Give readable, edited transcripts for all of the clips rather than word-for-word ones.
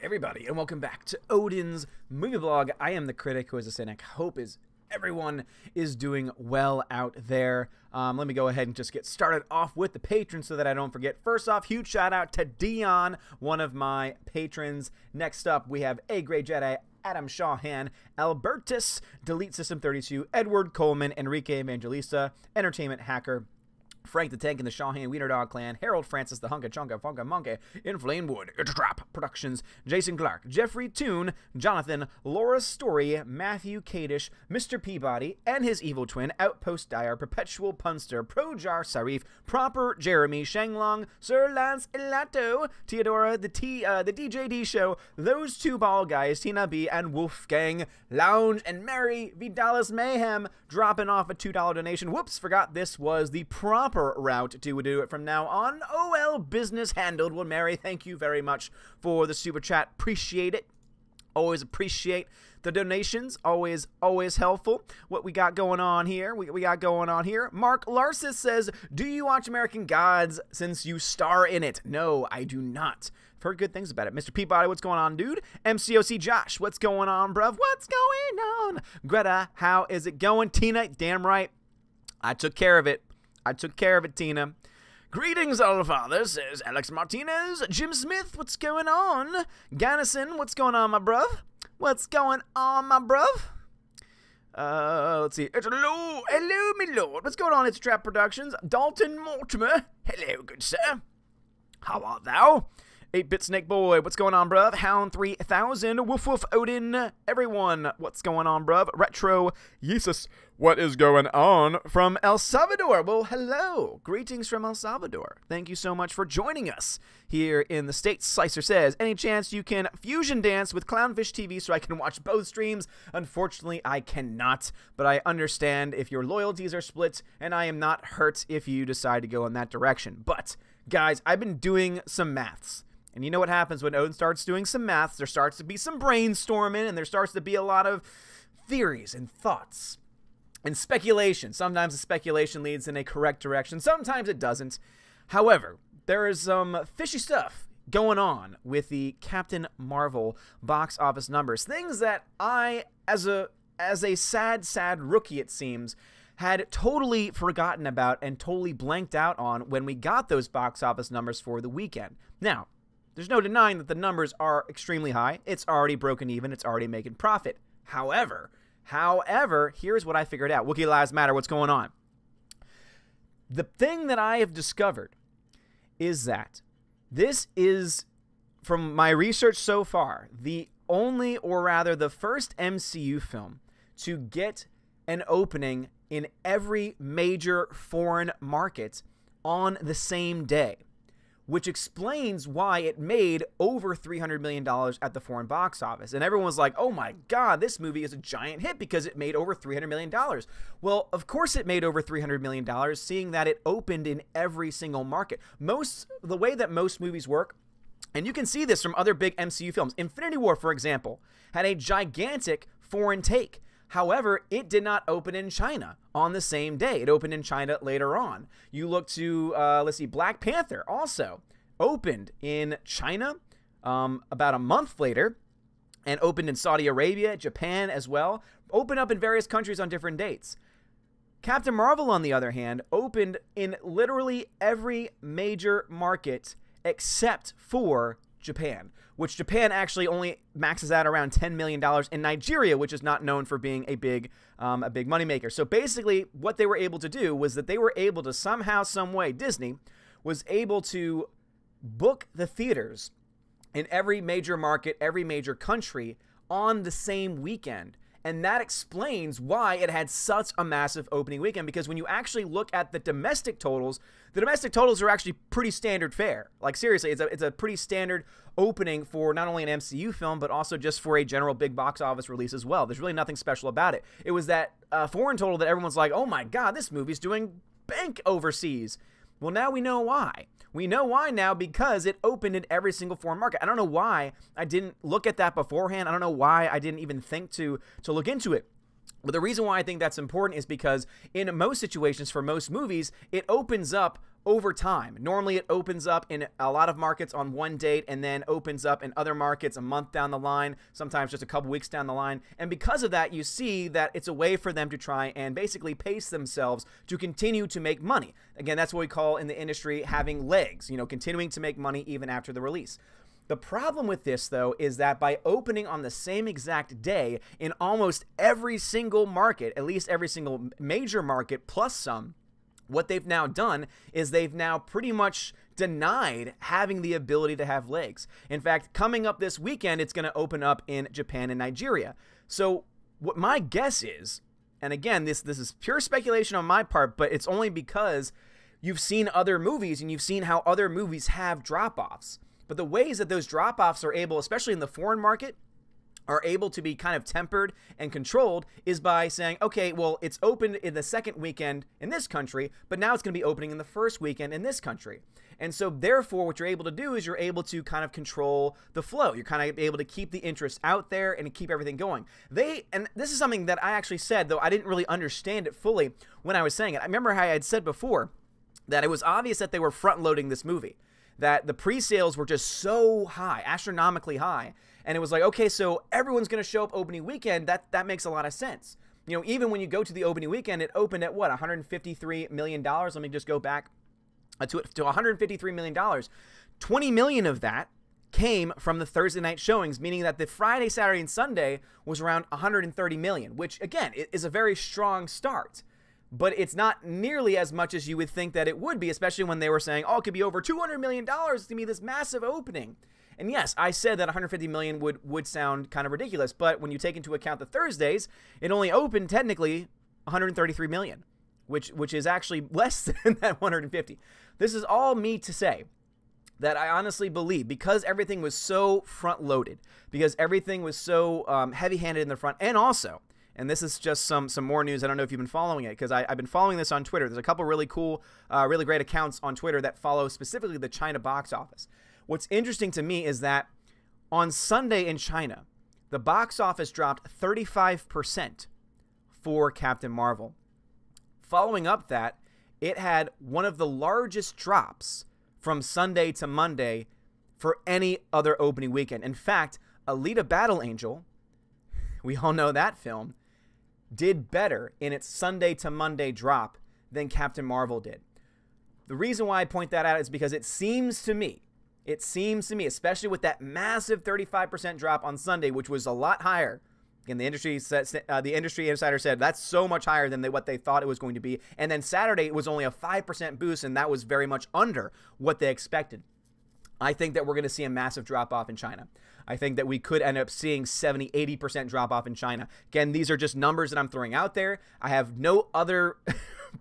everybody, and welcome back to Odin's Movie Blog. I am the critic who is a cynic. Hope everyone is doing well out there. Let me go ahead and just get started off with the patrons so that I don't forget. First off, huge shout out to Dion, one of my patrons. Next up, we have A Grey Jedi, Adam Shawhan, Albertus, Delete System 32, Edward Coleman, Enrique Evangelista, Entertainment Hacker, Frank the Tank and the Shawhan Wiener Dog Clan, Harold Francis the Hunka Chunka Funka Monkey, Inflamed Wood, Trap Productions, Jason Clark, Jeffrey Toon, Jonathan, Laura Story, Matthew Kadish, Mr. Peabody, and his evil twin, Outpost Dyer, Perpetual Punster, Projar Sarif, Proper Jeremy, Shanglong, Sir Lance Elato, Theodora, the DJD Show, Those Two Ball Guys, Tina B, and Wolfgang, Lounge, and Mary, Vidalis Mayhem, dropping off a $2 donation. Whoops, forgot this was the proper route to do it from now on. OL business handled. Well, Mary, thank you very much for the super chat. Appreciate it. Always appreciate the donations. Always helpful. What we got going on here? We got going on here. Mark Larsis says, do you watch American Gods since you star in it? No, I do not. I've heard good things about it. Mr. Peabody, what's going on, dude? MCOC Josh, what's going on, bruv? What's going on? Greta, how is it going? Tina, damn right. I took care of it. Tina. Greetings, all father, says Alex Martinez. Jim Smith, what's going on? Gannison, what's going on, my bruv? Let's see. Hello, my lord. What's going on? It's Trap Productions. Dalton Mortimer. Hello, good sir. How art thou? 8-Bit Snake Boy, what's going on, bruv? Hound 3000, Woof Woof Odin, everyone, what's going on, bruv? Retro Jesus, what is going on from El Salvador? Well, hello, greetings from El Salvador. Thank you so much for joining us here in the States. Slicer says, any chance you can fusion dance with Clownfish TV so I can watch both streams? Unfortunately, I cannot, but I understand if your loyalties are split, and I am not hurt if you decide to go in that direction. But, guys, I've been doing some maths. And you know what happens when Odin starts doing some maths? There starts to be some brainstorming, and there starts to be a lot of theories and thoughts and speculation. Sometimes the speculation leads in a correct direction. Sometimes it doesn't. However, there is some fishy stuff going on with the Captain Marvel box office numbers. Things that I, as a sad rookie, it seems, had totally forgotten about and totally blanked out on when we got those box office numbers for the weekend. Now, there's no denying that the numbers are extremely high. It's already broken even. It's already making profit. However, here's what I figured out. Wookiee Lives Matter. What's going on? The thing that I have discovered is that this is, from my research so far, the only, or rather the first MCU film to get an opening in every major foreign market on the same day, which explains why it made over $300 million at the foreign box office. And everyone was like, oh my God, this movie is a giant hit because it made over $300 million. Well, of course it made over $300 million, seeing that it opened in every single market. The way that most movies work, and you can see this from other big MCU films. Infinity War, for example, had a gigantic foreign take. However, it did not open in China on the same day. It opened in China later on. You look to, let's see, Black Panther also opened in China about a month later and opened in Saudi Arabia, Japan as well. Opened up in various countries on different dates. Captain Marvel, on the other hand, opened in literally every major market except for Japan, which Japan actually only maxes out around $10 million in Nigeria, which is not known for being a big moneymaker. So basically what they were able to do was that they were able to somehow, some way, Disney was able to book the theaters in every major market, every major country on the same weekend. And that explains why it had such a massive opening weekend, because when you actually look at the domestic totals are actually pretty standard fare. Like, seriously, it's a pretty standard opening for not only an MCU film, but also just for a general big box office release as well. There's really nothing special about it. It was that foreign total that everyone's like, oh my God, this movie's doing bank overseas. Well, now we know why. We know why now, because it opened in every single foreign market. I don't know why I didn't look at that beforehand. I don't know why I didn't even think to look into it. But the reason why I think that's important is because in most situations, for most movies, it opens up over time. Normally it opens up in a lot of markets on one date and then opens up in other markets a month down the line, sometimes just a couple weeks down the line. And because of that, you see that it's a way for them to try and basically pace themselves to continue to make money. Again, that's what we call in the industry having legs, continuing to make money even after the release. The problem with this, though, is that by opening on the same exact day in almost every single market, at least every single major market plus some, what they've now done is they've now pretty much denied having the ability to have legs. In fact, coming up this weekend, it's going to open up in Japan and Nigeria. So what my guess is, and again, this is pure speculation on my part, but it's only because you've seen other movies and you've seen how other movies have drop-offs. But the ways that those drop-offs are able, especially in the foreign market, are able to be kind of tempered and controlled is by saying, okay, well, it's opened in the second weekend in this country, but now it's going to be opening in the first weekend in this country. And so therefore, what you're able to do is you're able to kind of control the flow. You're kind of able to keep the interest out there and keep everything going. And this is something that I actually said, though I didn't really understand it fully when I was saying it. I remember how I had said before that it was obvious that they were front-loading this movie, that the pre-sales were just so high, astronomically high. And it was like, okay, so everyone's going to show up opening weekend. That makes a lot of sense. Even when you go to the opening weekend, it opened at what, $153 million? Let me just go back to $153 million. $20 million of that came from the Thursday night showings, meaning that the Friday, Saturday, and Sunday was around $130 million, which, again, is a very strong start. But it's not nearly as much as you would think that it would be, especially when they were saying, oh, it could be over $200 million. It's going to be this massive opening. And yes, I said that $150 million would sound kind of ridiculous, but when you take into account the Thursdays, it only opened technically $133 million, which is actually less than that 150. This is all me to say that I honestly believe, because everything was so front-loaded, because everything was so heavy-handed in the front, and also, and this is just some more news. I don't know if you've been following it, because I've been following this on Twitter. There's a couple really cool, really great accounts on Twitter that follow specifically the China box office. What's interesting to me is that on Sunday in China, the box office dropped 35% for Captain Marvel. Following up that, it had one of the largest drops from Sunday to Monday for any other opening weekend. In fact, Alita Battle Angel, we all know that film, did better in its Sunday to Monday drop than Captain Marvel did. The reason why I point that out is because it seems to me, especially with that massive 35% drop on Sunday, which was a lot higher. Again, the industry insider said that's so much higher than what they thought it was going to be. And then Saturday, it was only a 5% boost, and that was very much under what they expected. I think that we're going to see a massive drop-off in China. I think that we could end up seeing 70-80% drop-off in China. Again, these are just numbers that I'm throwing out there. I have no other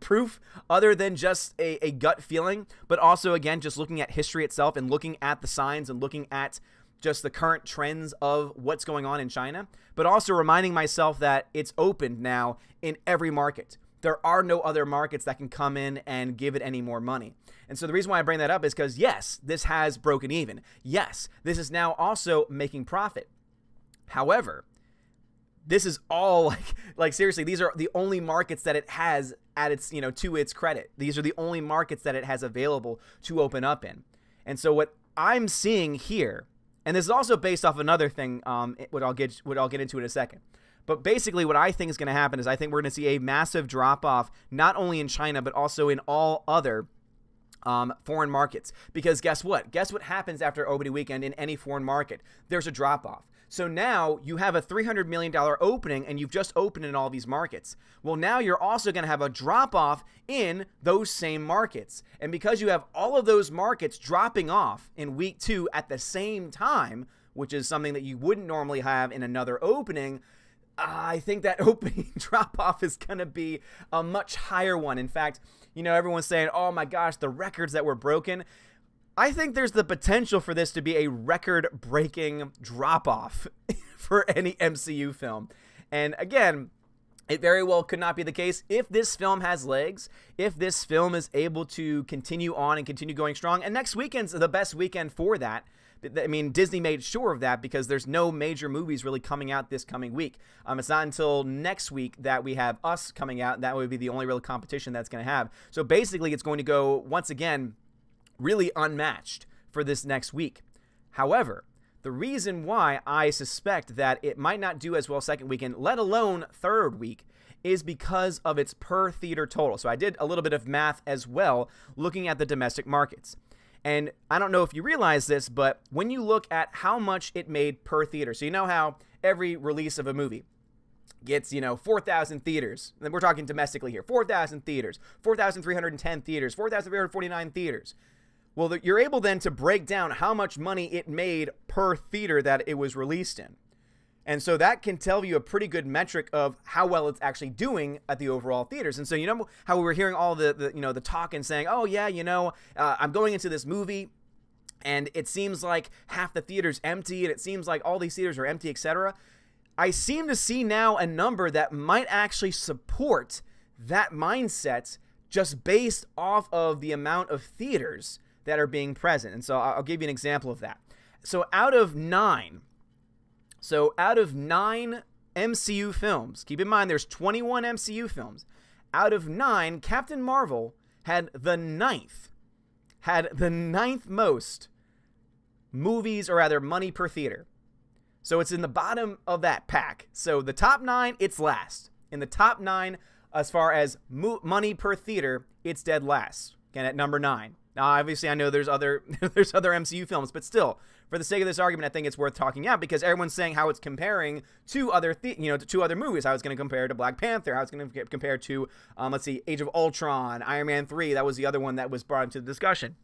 proof other than just a gut feeling, but also, again, just looking at history itself and looking at the signs and looking at just the current trends of what's going on in China, but also reminding myself that it's opened now in every market. There are no other markets that can come in and give it any more money. And so the reason why I bring that up is because, yes, this has broken even. Yes, this is now also making profit. However, this is all like seriously, these are the only markets that it has at its, to its credit. These are the only markets that it has available to open up in. And so what I'm seeing here, and this is also based off another thing, what I'll get into in a second. But basically what I think is going to happen is I think we're going to see a massive drop-off, not only in China, but also in all other foreign markets. Because guess what? Guess what happens after opening weekend in any foreign market? There's a drop-off. So now you have a $300 million opening, and you've just opened in all these markets. Well, now you're also going to have a drop-off in those same markets. And because you have all of those markets dropping off in week 2 at the same time, which is something that you wouldn't normally have in another opening, I think that opening drop-off is going to be a much higher one. In fact, everyone's saying, oh my gosh, the records that were broken. I think there's the potential for this to be a record-breaking drop-off for any MCU film. And again, it very well could not be the case. If this film has legs, if this film is able to continue on and continue going strong, and next weekend's the best weekend for that, I mean, Disney made sure of that because there's no major movies really coming out this coming week. It's not until next week that we have Us coming out. That would be the only real competition that's going to have. So basically, it's going to go, once again, really unmatched for this next week. However, the reason why I suspect that it might not do as well second weekend, let alone third week, is because of its per theater total. So I did a little bit of math as well, looking at the domestic markets. And I don't know if you realize this, but when you look at how much it made per theater, so you know how every release of a movie gets, 4,000 theaters. And we're talking domestically here. 4,000 theaters, 4,310 theaters, 4,349 theaters. Well, you're able then to break down how much money it made per theater that it was released in. And so that can tell you a pretty good metric of how well it's actually doing at the overall theaters. And so, how we were hearing all the talk and saying, oh yeah, I'm going into this movie and it seems like half the theater's empty and it seems like all these theaters are empty, etc. I seem to see now a number that might actually support that mindset just based off of the amount of theaters that are being present. And so I'll give you an example of that. So out of nine MCU films, keep in mind there's 21 MCU films. Out of 9, Captain Marvel had the ninth most movies, or rather money per theater. So it's in the bottom of that pack. So the top 9, it's last. In the top 9, as far as money per theater, it's dead last. Again, at number 9. Now, obviously, I know there's other MCU films, but still, for the sake of this argument, I think it's worth talking out because everyone's saying how it's comparing to other movies. How it's going to compare to Black Panther. How it's going to compare to, Age of Ultron, Iron Man 3. That was the other one that was brought into the discussion.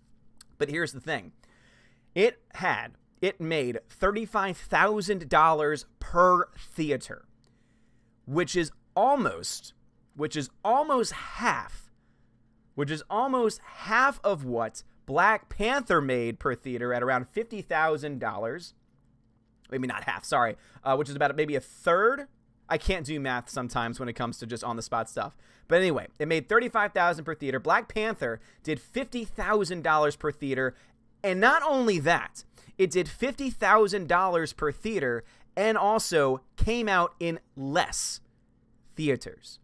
But here's the thing: it made $35,000 per theater, which is almost half of what Black Panther made per theater at around $50,000. Maybe not half, sorry. Which is about maybe a third. I can't do math sometimes when it comes to just on-the-spot stuff. But anyway, it made $35,000 per theater. Black Panther did $50,000 per theater. And not only that, it did $50,000 per theater and also came out in less theaters.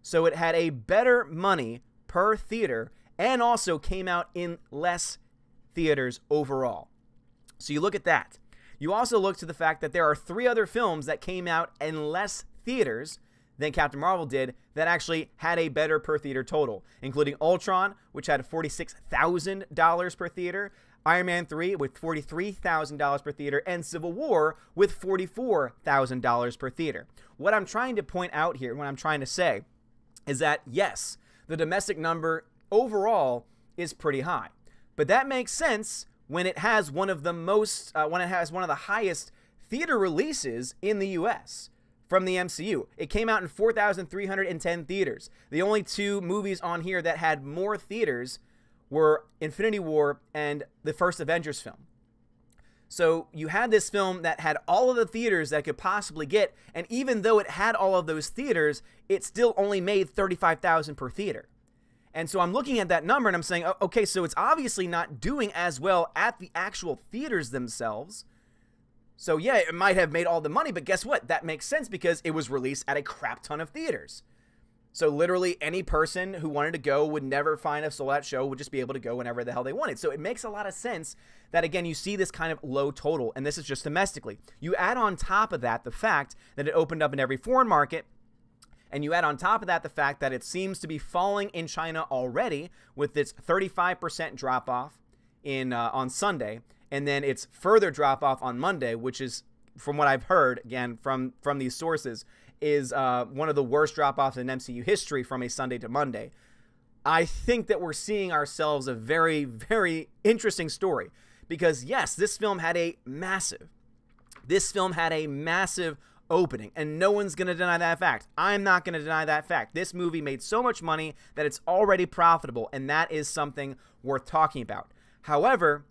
So it had a better money per theater and also came out in less theaters overall. So you look at that. You also look to the fact that there are 3 other films that came out in less theaters than Captain Marvel did that actually had a better per theater total, including Ultron, which had $46,000 per theater, Iron Man 3 with $43,000 per theater, and Civil War with $44,000 per theater. What I'm trying to point out here, what I'm trying to say, is that yes, the domestic number overall is pretty high, but that makes sense when it has one of the highest theater releases in the U.S. from the MCU. It came out in 4,310 theaters. The only 2 movies on here that had more theaters were Infinity War and the first Avengers film. So you had this film that had all of the theaters that it could possibly get, and even though it had all of those theaters, it still only made $35,000 per theater. And so I'm looking at that number and I'm saying, okay, so it's obviously not doing as well at the actual theaters themselves. So yeah, it might have made all the money, but guess what? That makes sense because it was released at a crap ton of theaters. So literally any person who wanted to go would never find a sold out show, would just be able to go whenever the hell they wanted. So it makes a lot of sense that, again, you see this kind of low total, and this is just domestically. You add on top of that the fact that it opened up in every foreign market, and you add on top of that the fact that it seems to be falling in China already with its 35% drop-off on Sunday, and then its further drop-off on Monday, which is, from what I've heard, again, from these sources, is one of the worst drop-offs in MCU history from a Sunday to Monday. I think that we're seeing ourselves a very, very interesting story because, yes, this film had a massive opening, and no one's going to deny that fact. I'm not going to deny that fact. This movie made so much money that it's already profitable, and that is something worth talking about. However,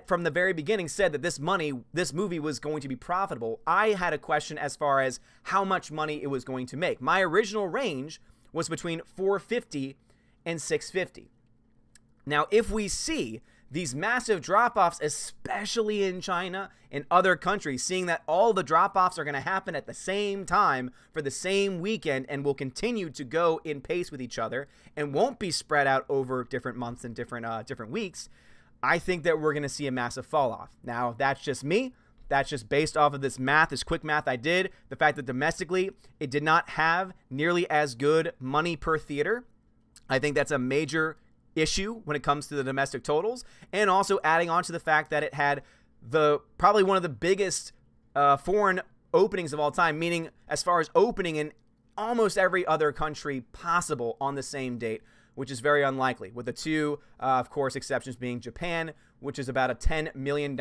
from the very beginning said that this movie was going to be profitable. I had a question as far as how much money it was going to make. My original range was between $450 and $650. Now, if we see these massive drop-offs, especially in China and other countries, seeing that all the drop-offs are going to happen at the same time for the same weekend and will continue to go in pace with each other and won't be spread out over different months and different weeks, I think that we're going to see a massive fall-off. Now, that's just me. That's just based off of this math, this quick math I did. The fact that domestically, it did not have nearly as good money per theater. I think that's a major issue when it comes to the domestic totals, and also adding on to the fact that it had probably one of the biggest foreign openings of all time, meaning as far as opening in almost every other country possible on the same date, which is very unlikely, with the two, of course, exceptions being Japan, which is about a $10 million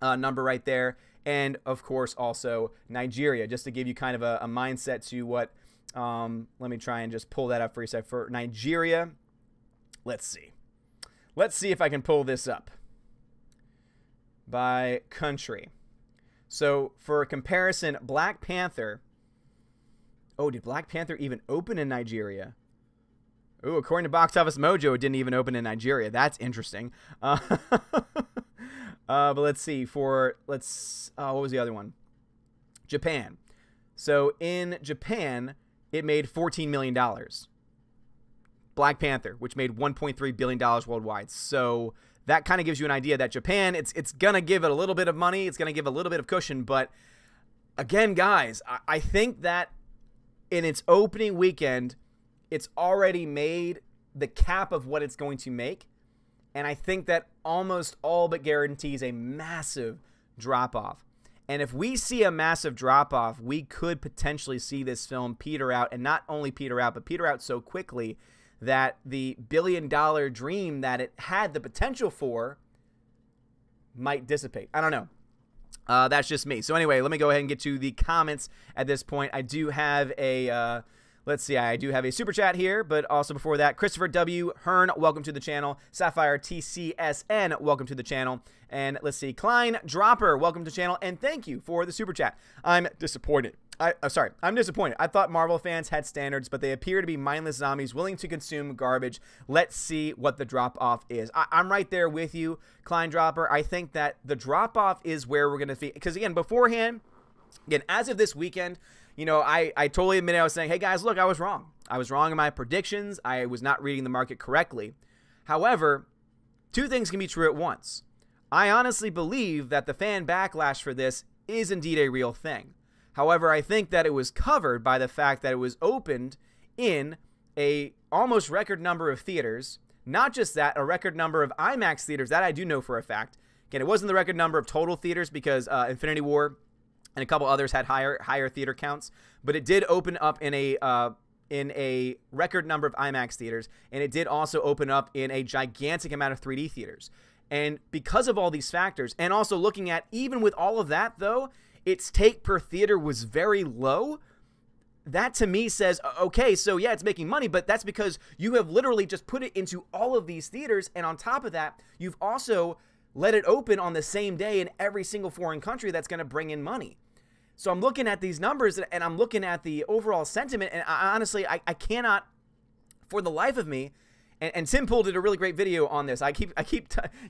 number right there, and of course also Nigeria, just to give you kind of a mindset to what, let me try and just pull that up for you a sec. For Nigeria, let's see if I can pull this up by country. So for comparison, Black Panther, did Black Panther even open in Nigeria? According to Box Office Mojo, it didn't even open in Nigeria. That's interesting. But let's see. What was the other one? Japan. So in Japan, it made $14 million. Black Panther, which made $1.3 billion worldwide. So that kind of gives you an idea that Japan, it's going to give it a little bit of money. It's going to give a little bit of cushion. But again, guys, I think that in its opening weekend, it's already made the cap of what it's going to make. And I think that almost all but guarantees a massive drop-off. And if we see a massive drop-off, we could potentially see this film peter out. And not only peter out, but peter out so quickly that the billion-dollar dream that it had the potential for might dissipate. I don't know. That's just me. So anyway, let me go ahead and get to the comments at this point. I do have a... let's see, I do have a super chat here, but also before that, Christopher W. Hearn, welcome to the channel. Sapphire TCSN, welcome to the channel. And let's see, Klein Dropper, welcome to the channel, and thank you for the super chat. I'm disappointed. I'm disappointed. I thought Marvel fans had standards, but they appear to be mindless zombies willing to consume garbage. Let's see what the drop-off is. I'm right there with you, Klein Dropper. I think that the drop-off is where we're going to see, because again, beforehand, as of this weekend, you know, I totally admit I was saying, hey guys, look, I was wrong. I was wrong in my predictions. I was not reading the market correctly. However, two things can be true at once. I honestly believe that the fan backlash for this is indeed a real thing. However, I think that it was covered by the fact that it was opened in a almost record number of theaters. Not just that, a record number of IMAX theaters. That I do know for a fact. Again, it wasn't the record number of total theaters because Infinity War and a couple others had higher theater counts, but it did open up in a record number of IMAX theaters, and it did also open up in a gigantic amount of 3D theaters. And because of all these factors, and also looking at, even with all of that though, its take per theater was very low. That to me says, okay, so yeah, it's making money, but that's because you have literally just put it into all of these theaters, and on top of that, you've also let it open on the same day in every single foreign country that's going to bring in money. So I'm looking at these numbers, and I'm looking at the overall sentiment, and honestly, I cannot, for the life of me, and Tim Pool did a really great video on this. I keep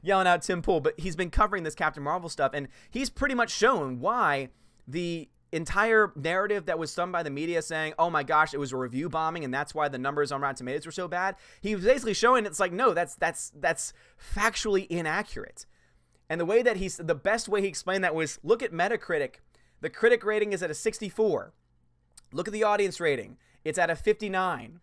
yelling out Tim Pool, but he's been covering this Captain Marvel stuff, and he's pretty much shown why the entire narrative that was done by the media saying, oh my gosh, it was a review bombing, and that's why the numbers on Rotten Tomatoes were so bad. He was basically showing it's like, no, that's factually inaccurate. And the way that the best way he explained that was, look at Metacritic. The critic rating is at a 64. Look at the audience rating. It's at a 59.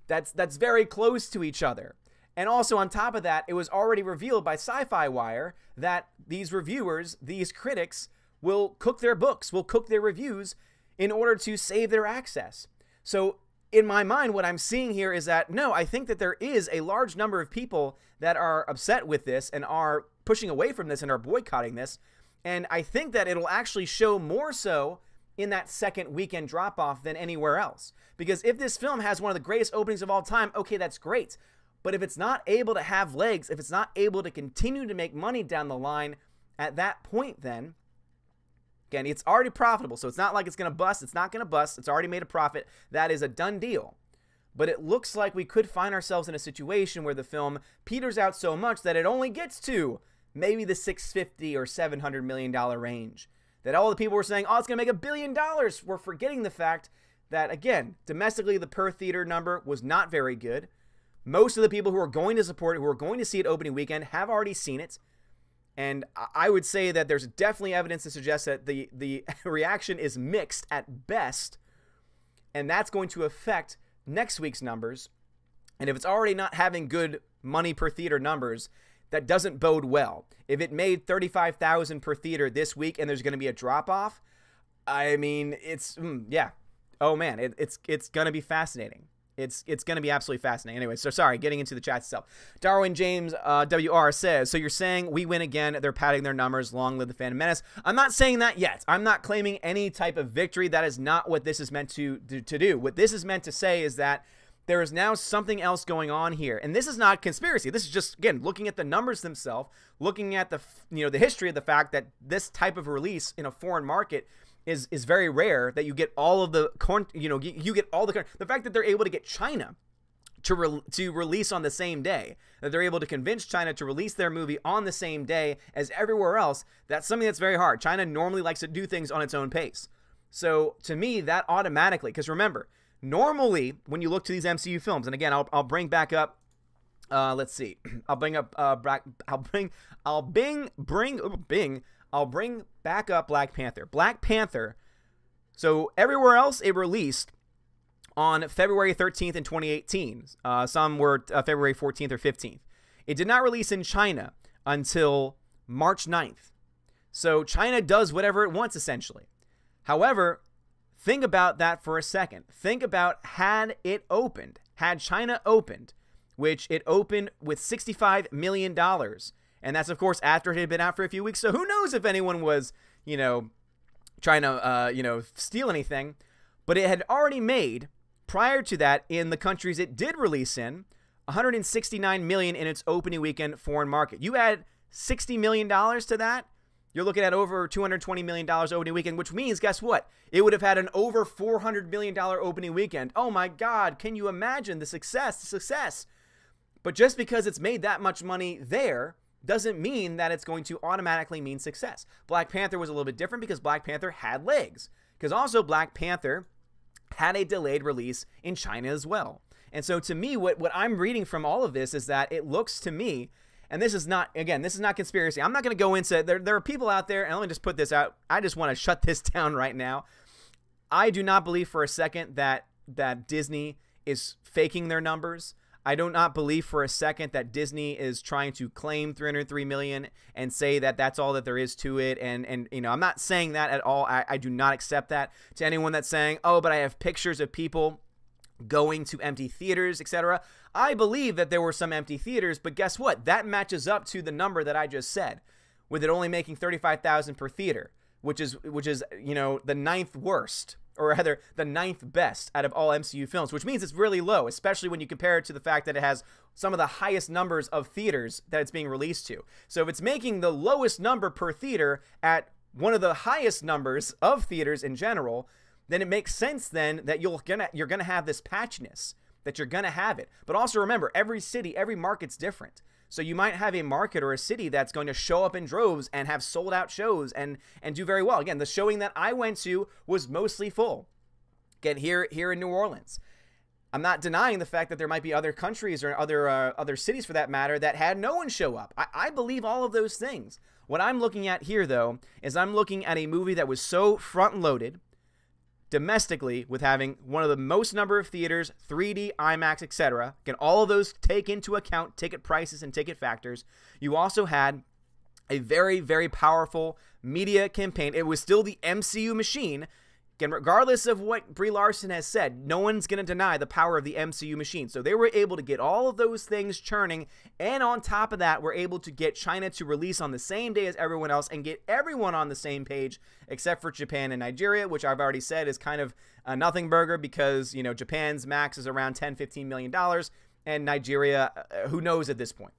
That's very close to each other. And also on top of that, it was already revealed by Sci-Fi Wire that these reviewers, these critics, will cook their books, will cook their reviews in order to save their access. So in my mind, what I'm seeing here is that, no, I think that there is a large number of people that are upset with this and are pushing away from this and are boycotting this. And I think that it'll actually show more so in that second weekend drop-off than anywhere else. Because if this film has one of the greatest openings of all time, okay, that's great. But if it's not able to have legs, if it's not able to continue to make money down the line, at that point then, again, it's already profitable. So it's not like it's going to bust. It's not going to bust. It's already made a profit. That is a done deal. But it looks like we could find ourselves in a situation where the film peters out so much that it only gets to maybe the $650 or $700 million range. That all the people were saying, oh, it's going to make $1 billion. We're forgetting the fact that, again, domestically, the per theater number was not very good. Most of the people who are going to support it, who are going to see it opening weekend, have already seen it. And I would say that there's definitely evidence to suggest that the reaction is mixed at best. And that's going to affect next week's numbers. And if it's already not having good money per theater numbers, that doesn't bode well. If it made $35,000 per theater this week and there's going to be a drop-off, I mean, yeah. Oh, man, it's going to be fascinating. It's going to be absolutely fascinating. Anyway, so sorry, getting into the chat itself. Darwin James WR says, so you're saying we win again, they're padding their numbers, long live the Phantom Menace. I'm not saying that yet. I'm not claiming any type of victory. That is not what this is meant to do. What this is meant to say is that there is now something else going on here. And this is not conspiracy. This is just, again, looking at the numbers themselves, looking at the history of the fact that this type of release in a foreign market is very rare, that you get all of the, you get all the fact that they're able to get China to release on the same day, that they're able to convince China to release their movie on the same day as everywhere else, that's something that's very hard. China normally likes to do things on its own pace. So to me, that automatically, because remember, normally when you look to these MCU films, and again, I'll bring back up, let's see, I'll bring back up Black Panther. Black Panther, so everywhere else it released on February 13th in 2018. Some were February 14th or 15th. It did not release in China until March 9th. So China does whatever it wants, essentially. However, think about that for a second. Think about had China opened, which it opened with $65 million. And that's, of course, after it had been out for a few weeks. So who knows if anyone was, trying to, steal anything. But it had already made, prior to that, in the countries it did release in, $169 million in its opening weekend foreign market. You add $60 million to that, you're looking at over $220 million opening weekend, which means, guess what? It would have had an over $400 million opening weekend. Oh, my God. Can you imagine the success? But just because it's made that much money there doesn't mean that it's going to automatically mean success. Black Panther was a little bit different because Black Panther had legs. Because also Black Panther had a delayed release in China as well. And so to me, what I'm reading from all of this is that it looks to me, and this is not, again, this is not conspiracy. I'm not going to go into, there are people out there, and let me just put this out. I just want to shut this down right now. I do not believe for a second that Disney is faking their numbers. I do not believe for a second that Disney is trying to claim $303 million and say that that's all that there is to it. And I'm not saying that at all. I do not accept that. To anyone that's saying, oh, but I have pictures of people going to empty theaters, etc. I believe that there were some empty theaters, but guess what? That matches up to the number that I just said, with it only making $35,000 per theater, which is the ninth worst, or rather the ninth best out of all MCU films, which means it's really low, especially when you compare it to the fact that it has some of the highest numbers of theaters that it's being released to. So if it's making the lowest number per theater at one of the highest numbers of theaters in general, then it makes sense then that you're gonna have this patchiness, that you're gonna have it. But also remember, every city, every market's different. So you might have a market or a city that's going to show up in droves and have sold out shows and do very well. Again, the showing that I went to was mostly full. Again, here in New Orleans. I'm not denying the fact that there might be other countries or other cities for that matter that had no one show up. I believe all of those things. What I'm looking at here, though, is I'm looking at a movie that was so front-loaded domestically, with having one of the most number of theaters, 3D, IMAX, etc. Can all of those take into account ticket prices and ticket factors? You also had a very, very powerful media campaign. It was still the MCU machine. Again, regardless of what Brie Larson has said, no one's going to deny the power of the MCU machine. So they were able to get all of those things churning, and on top of that, we're able to get China to release on the same day as everyone else and get everyone on the same page, except for Japan and Nigeria, which I've already said is kind of a nothing burger because, Japan's max is around $10-15 million, and Nigeria, who knows at this point.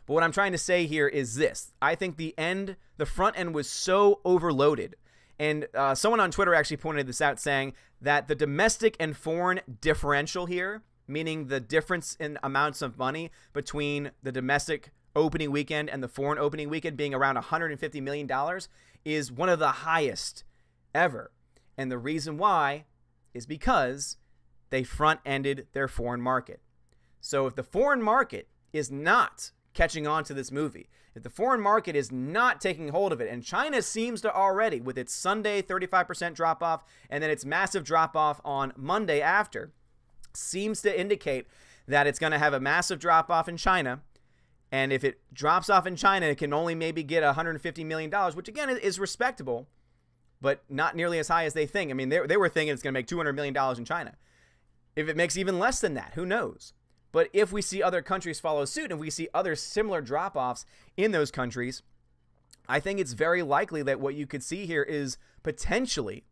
But what I'm trying to say here is this. I think the front end was so overloaded. And someone on Twitter actually pointed this out, saying that the domestic and foreign differential here, meaning the difference in amounts of money between the domestic opening weekend and the foreign opening weekend being around $150 million, is one of the highest ever. And the reason why is because they front-ended their foreign market. So if the foreign market is not catching on to this movie, if the foreign market is not taking hold of it, and China seems to already, with its Sunday 35% drop-off and then its massive drop-off on Monday after, seems to indicate that it's going to have a massive drop-off in China. And if it drops off in China, it can only maybe get $150 million, which again is respectable, but not nearly as high as they think. I mean, they were thinking it's going to make $200 million in China. If it makes even less than that, who knows? But if we see other countries follow suit and we see other similar drop-offs in those countries, I think it's very likely that what you could see here is potentially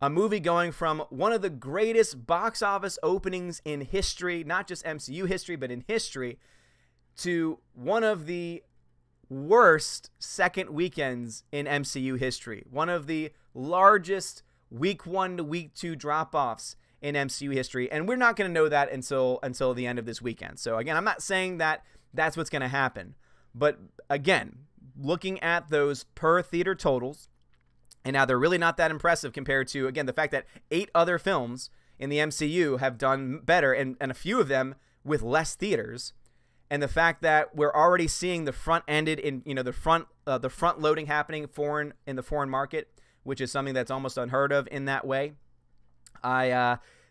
a movie going from one of the greatest box office openings in history, not just MCU history, but in history, to one of the worst second weekends in MCU history. One of the largest week 1 to week 2 drop-offs in MCU history. And we're not going to know that until the end of this weekend. So again, I'm not saying that that's what's going to happen. But again, looking at those per theater totals, and now they're really not that impressive compared to, again, the fact that 8 other films in the MCU have done better, and a few of them with less theaters. And the fact that we're already seeing the front-ended in, the front loading happening in the foreign market, which is something that's almost unheard of in that way.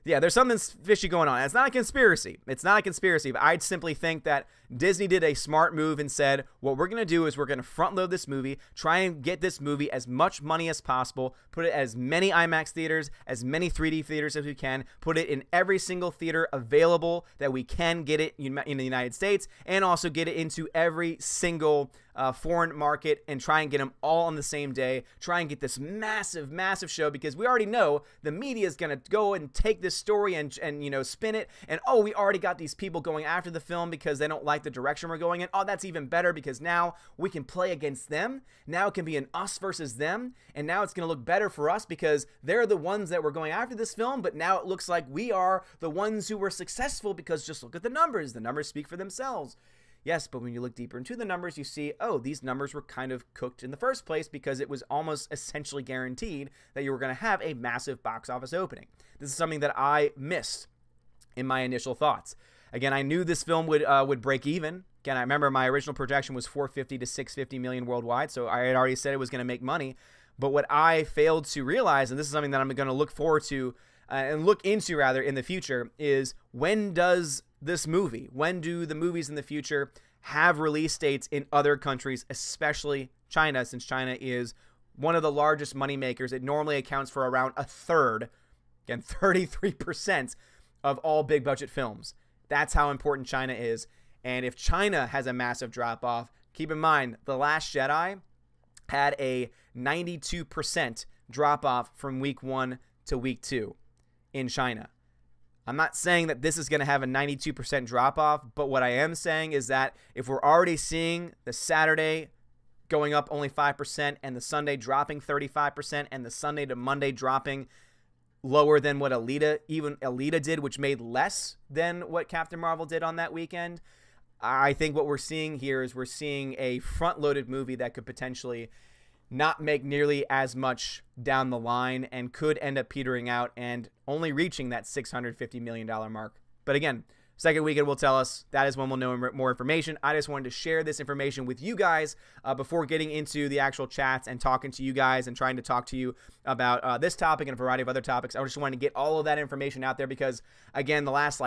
Yeah, there's something fishy going on. It's not a conspiracy. It's not a conspiracy. But I'd simply think that Disney did a smart move and said, what we're going to do is we're going to front load this movie, try and get this movie as much money as possible, put it as many IMAX theaters, as many 3D theaters as we can, put it in every single theater available that we can get it in the United States, and also get it into every single foreign market, and try and get them all on the same day. Try and get this massive, massive show, because we already know the media is going to go and take this story and spin it, and we already got these people going after the film because they don't like the direction we're going in. That's even better, because now we can play against them. Now it can be an us versus them, and now it's going to look better for us because they're the ones that were going after this film, but now it looks like we are the ones who were successful, because just look at the numbers. The numbers speak for themselves. Yes, but when you look deeper into the numbers, you see, these numbers were kind of cooked in the first place, because it was almost essentially guaranteed that you were going to have a massive box office opening. This is something that I missed in my initial thoughts. Again, I knew this film would break even. Again, I remember my original projection was 450 to 650 million worldwide, so I had already said it was going to make money. But what I failed to realize, and this is something that I'm going to look forward to and look into rather in the future, is when do the movies in the future have release dates in other countries, especially China, since China is one of the largest money makers. It normally accounts for around a third, again, 33% of all big budget films. That's how important China is. And if China has a massive drop-off, keep in mind, The Last Jedi had a 92% drop-off from week 1 to week 2 in China. I'm not saying that this is going to have a 92% drop-off, but what I am saying is that if we're already seeing the Saturday going up only 5% and the Sunday dropping 35% and the Sunday to Monday dropping lower than what Alita did, which made less than what Captain Marvel did on that weekend, I think what we're seeing here is we're seeing a front-loaded movie that could potentially not make nearly as much down the line and could end up petering out and only reaching that $650 million mark. But again, second weekend will tell us. That is when we'll know more information. I just wanted to share this information with you guys before getting into the actual chats and talking to you guys and trying to talk to you about this topic and a variety of other topics. I just wanted to get all of that information out there because, again, the last,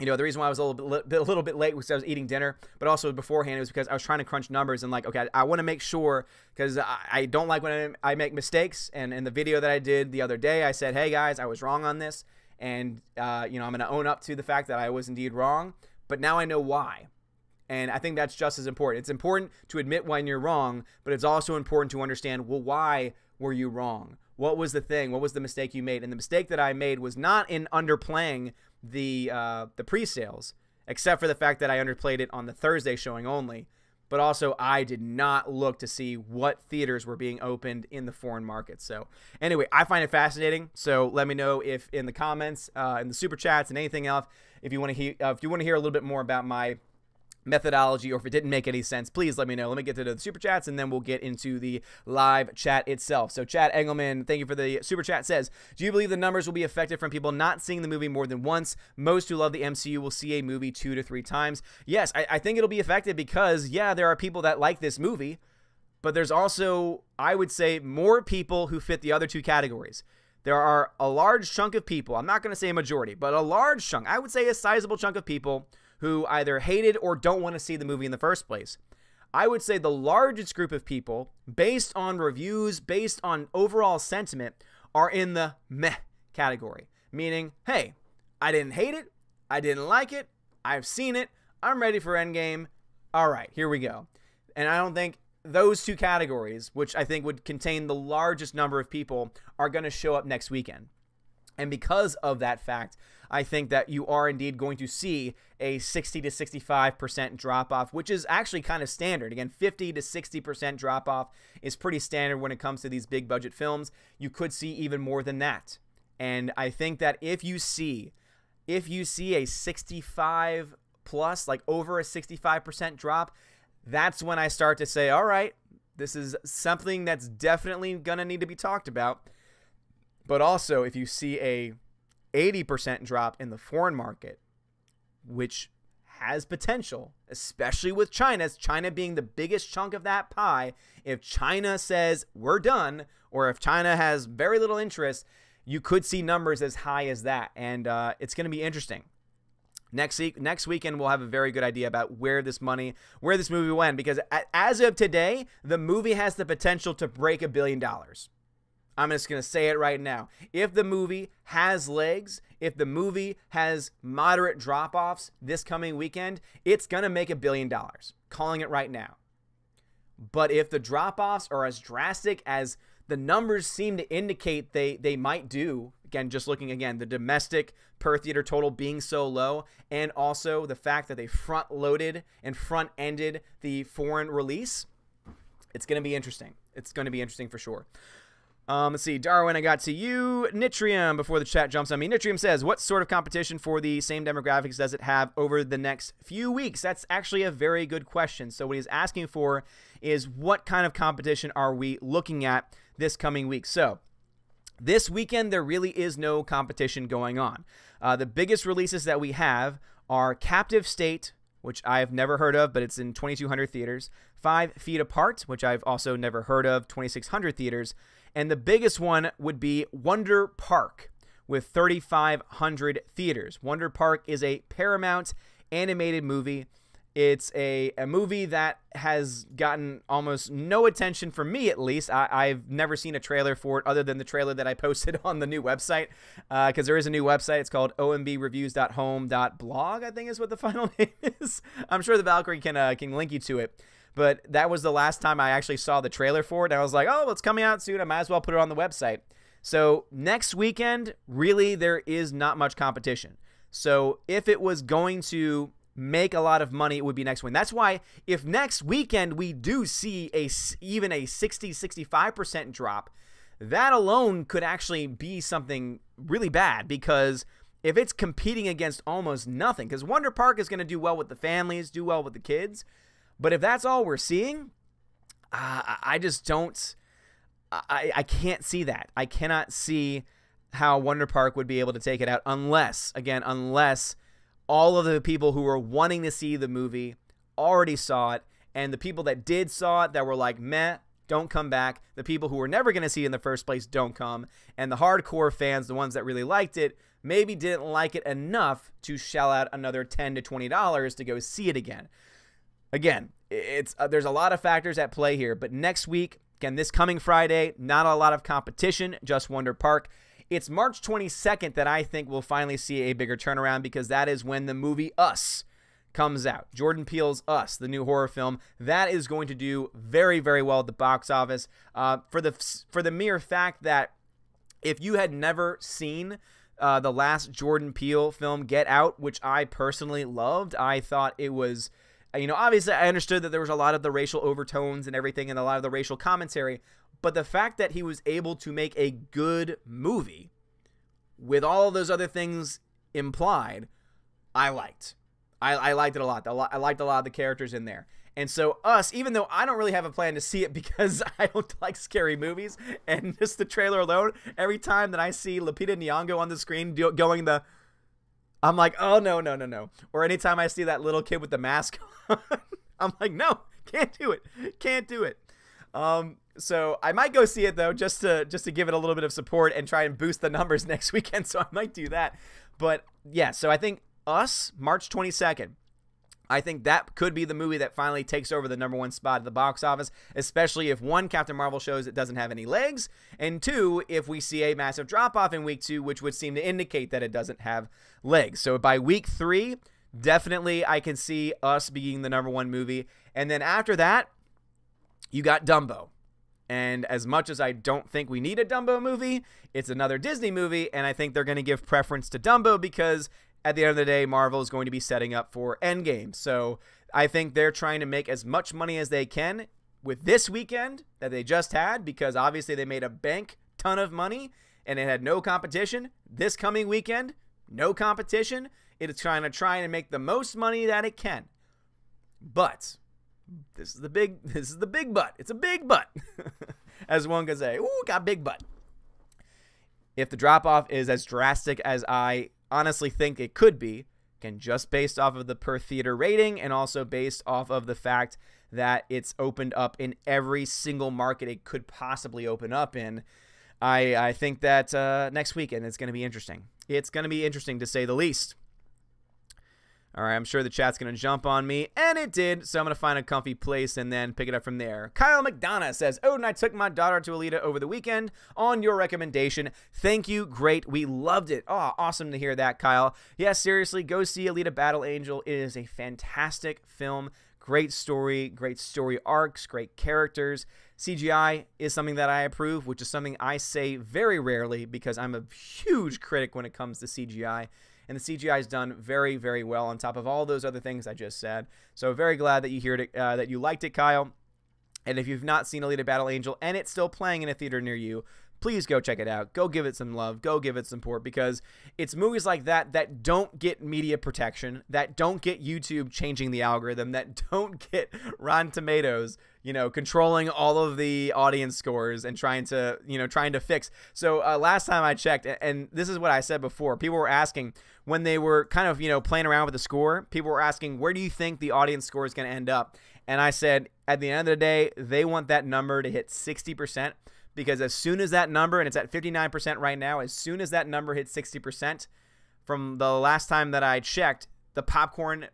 the reason why I was a little bit late was because I was eating dinner, but also beforehand it was because I was trying to crunch numbers and okay, I want to make sure, because I don't like when I make mistakes. And in the video that I did the other day, I said, hey guys, I was wrong on this, and I'm going to own up to the fact that I was indeed wrong. But now I know why, and I think that's just as important. It's important to admit when you're wrong, but it's also important to understand, well, why were you wrong? What was the thing? What was the mistake you made? And the mistake that I made was not in underplaying the pre-sales, except for the fact that I underplayed it on the Thursday showing only. but also I did not look to see what theaters were being opened in the foreign markets. So anyway, I find it fascinating. So let me know if in the comments, in the super chats, and anything else, if you want to hear a little bit more about my methodology, or if it didn't make any sense, please let me know. Let me get to the super chats, and then we'll get into the live chat itself. So Chad Engelman, thank you for the super chat, says, do you believe the numbers will be affected from people not seeing the movie more than once? Most who love the MCU will see a movie 2 to 3 times. Yes, I think it'll be affected because, yeah, there are people that like this movie, but there's also, I would say, more people who fit the other two categories. There are a large chunk of people, I'm not going to say a majority, but a large chunk, I would say a sizable chunk of people who either hated or don't want to see the movie in the first place. I would say the largest group of people, based on reviews, based on overall sentiment, are in the meh category. Meaning, hey, I didn't hate it, I didn't like it, I've seen it, I'm ready for Endgame, all right, here we go. And I don't think those two categories, which I think would contain the largest number of people, are going to show up next weekend. And because of that fact, I think that you are indeed going to see a 60 to 65% drop-off, which is actually kind of standard. Again, 50 to 60% drop-off is pretty standard when it comes to these big-budget films. You could see even more than that. And I think that if you see a 65 plus, like over a 65% drop, that's when I start to say, all right, this is something that's definitely going to need to be talked about. But also, if you see a 80% drop in the foreign market, which has potential, especially with China being the biggest chunk of that pie, if China says we're done, or if China has very little interest, you could see numbers as high as that. And it's going to be interesting. Next weekend, we'll have a very good idea about where this movie went, because as of today, the movie has the potential to break $1 billion. I'm just going to say it right now. If the movie has legs, if the movie has moderate drop-offs this coming weekend, it's going to make $1 billion. Calling it right now. But if the drop-offs are as drastic as the numbers seem to indicate they might do, again, just looking again, the domestic per theater total being so low, and also the fact that they front-loaded and front-ended the foreign release, it's going to be interesting. It's going to be interesting for sure. Let's see, Darwin, I got to you. Nitrium, before the chat jumps on me. Nitrium says, what sort of competition for the same demographics does it have over the next few weeks? That's actually a very good question. So what he's asking for is, what kind of competition are we looking at this coming week? So this weekend, there really is no competition going on. The biggest releases that we have are Captive State, which I've never heard of, but it's in 2,200 theaters. 5 Feet Apart, which I've also never heard of, 2,600 theaters. And the biggest one would be Wonder Park with 3,500 theaters. Wonder Park is a Paramount animated movie. It's a movie that has gotten almost no attention from me, at least. I've never seen a trailer for it other than the trailer that I posted on the new website, because there is a new website. It's called ombReviews.home.blog, I think is what the final name is. I'm sure the Valkyrie can link you to it. But that was the last time I actually saw the trailer for it. And I was like, oh, it's coming out soon. I might as well put it on the website. So next weekend, really, there is not much competition. So if it was going to make a lot of money, it would be next weekend. That's why if next weekend we do see even a 60-65% drop, that alone could actually be something really bad, because if it's competing against almost nothing, because Wonder Park is going to do well with the families, do well with the kids. But if that's all we're seeing, I just don't, I can't see that. I cannot see how Wonder Park would be able to take it out unless all of the people who were wanting to see the movie already saw it, and the people that did saw it that were like, meh, don't come back. The people who were never going to see it in the first place don't come. And the hardcore fans, the ones that really liked it, maybe didn't like it enough to shell out another $10 to $20 to go see it again. Again, there's a lot of factors at play here, but next week, again, this coming Friday, not a lot of competition, just Wonder Park. It's March 22nd that I think we'll finally see a bigger turnaround, because that is when the movie Us comes out. Jordan Peele's Us, the new horror film, that is going to do very, very well at the box office, for the mere fact that if you had never seen the last Jordan Peele film, Get Out, which I personally loved, I thought it was Obviously I understood that there was a lot of the racial overtones and everything and a lot of the racial commentary, but the fact that he was able to make a good movie with all of those other things implied, I liked. I liked it a lot. I liked a lot of the characters in there. And so Us, even though I don't really have a plan to see it because I don't like scary movies, and just the trailer alone, every time that I see Lupita Nyong'o on the screen I'm like, oh, no. Or anytime I see that little kid with the mask on, I'm like, no, can't do it. So I might go see it, though, just to give it a little bit of support and try and boost the numbers next weekend, so I might do that. But, yeah, so I think Us, March 22nd. I think that could be the movie that finally takes over the #1 spot at the box office, especially if, one, Captain Marvel shows it doesn't have any legs, and two, if we see a massive drop-off in week 2, which would seem to indicate that it doesn't have legs. So by week 3, definitely I can see Us being the #1 movie. And then after that, you got Dumbo. And as much as I don't think we need a Dumbo movie, it's another Disney movie, and I think they're going to give preference to Dumbo because at the end of the day, Marvel is going to be setting up for Endgame. So I think they're trying to make as much money as they can with this weekend that they just had, because obviously they made a bank ton of money and it had no competition. This coming weekend, no competition. It is trying to make the most money that it can. But this is the big but. It's a big but. As one could say, ooh, got big butt. If the drop-off is as drastic as I honestly think it could be, again, just based off of the per theater rating and also based off of the fact that it's opened up in every single market it could possibly open up in, I think that next weekend it's going to be interesting. It's going to be interesting, to say the least. All right, I'm sure the chat's going to jump on me, and it did, so I'm going to find a comfy place and then pick it up from there. Kyle McDonough says, Odin, I took my daughter to Alita over the weekend on your recommendation. Thank you. Great. We loved it. Oh, awesome to hear that, Kyle. Yeah, seriously, go see Alita Battle Angel. It is a fantastic film. Great story arcs, great characters. CGI is something that I approve, which is something I say very rarely because I'm a huge critic when it comes to CGI. And the CGI is done very, very well on top of all those other things I just said. So very glad that you heard it, that you liked it, Kyle. And if you've not seen Alita Battle Angel and it's still playing in a theater near you, please go check it out. Go give it some love. Go give it some support, because it's movies like that that don't get media protection, that don't get YouTube changing the algorithm, that don't get Rotten Tomatoes, controlling all of the audience scores and trying to fix. So last time I checked, and this is what I said before, people were asking when they were kind of, playing around with the score, people were asking, where do you think the audience score is going to end up? And I said, at the end of the day, they want that number to hit 60%. Because as soon as that number, and it's at 59% right now, as soon as that number hits 60%, from the last time that I checked, the popcorn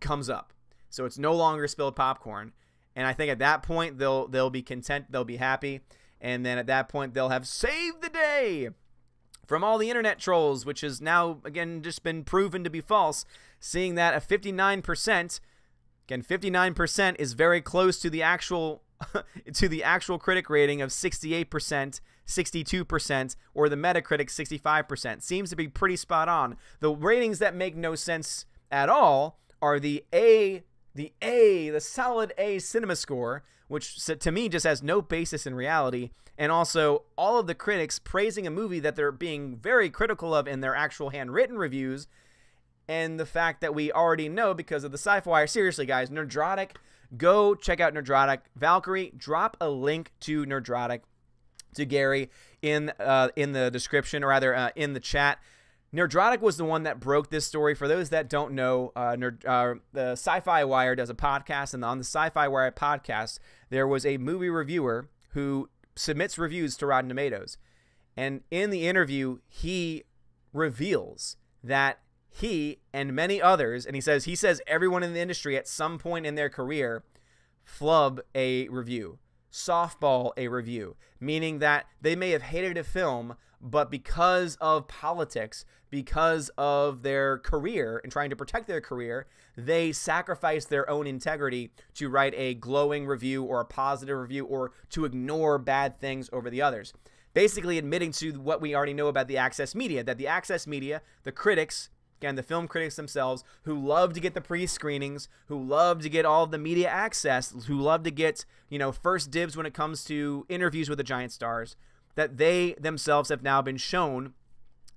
comes up. So it's no longer spilled popcorn. And I think at that point, they'll be content, they'll be happy. And then at that point, they'll have saved the day from all the internet trolls, which has now, again, just been proven to be false. Seeing that at 59%, again, 59% is very close to the actual critic rating of 68%, 62%, or the Metacritic 65%. Seems to be pretty spot on. The ratings that make no sense at all are the solid A cinema score, which to me just has no basis in reality, and also all of the critics praising a movie that they're being very critical of in their actual handwritten reviews, and the fact that we already know because of the Sci-Fi Wire. Seriously, guys, Nerdrotic, go check out Nerdrotic. Valkyrie, drop a link to Nerdrotic to Gary in the description, or rather in the chat. Nerdrotic was the one that broke this story. For those that don't know, the Sci-Fi Wire does a podcast, and on the Sci-Fi Wire podcast, there was a movie reviewer who submits reviews to Rotten Tomatoes. And in the interview, he reveals that he and many others, and he says everyone in the industry at some point in their career flub a review, softball a review, meaning that they may have hated a film, but because of politics, because of their career and trying to protect their career, they sacrifice their own integrity to write a glowing review or a positive review, or to ignore bad things over the others. Basically admitting to what we already know about the access media, that the access media, the critics, Again, the film critics themselves, who love to get the pre-screenings, who love to get all of the media access, who love to get, you know, first dibs when it comes to interviews with the giant stars, that they themselves have now been shown,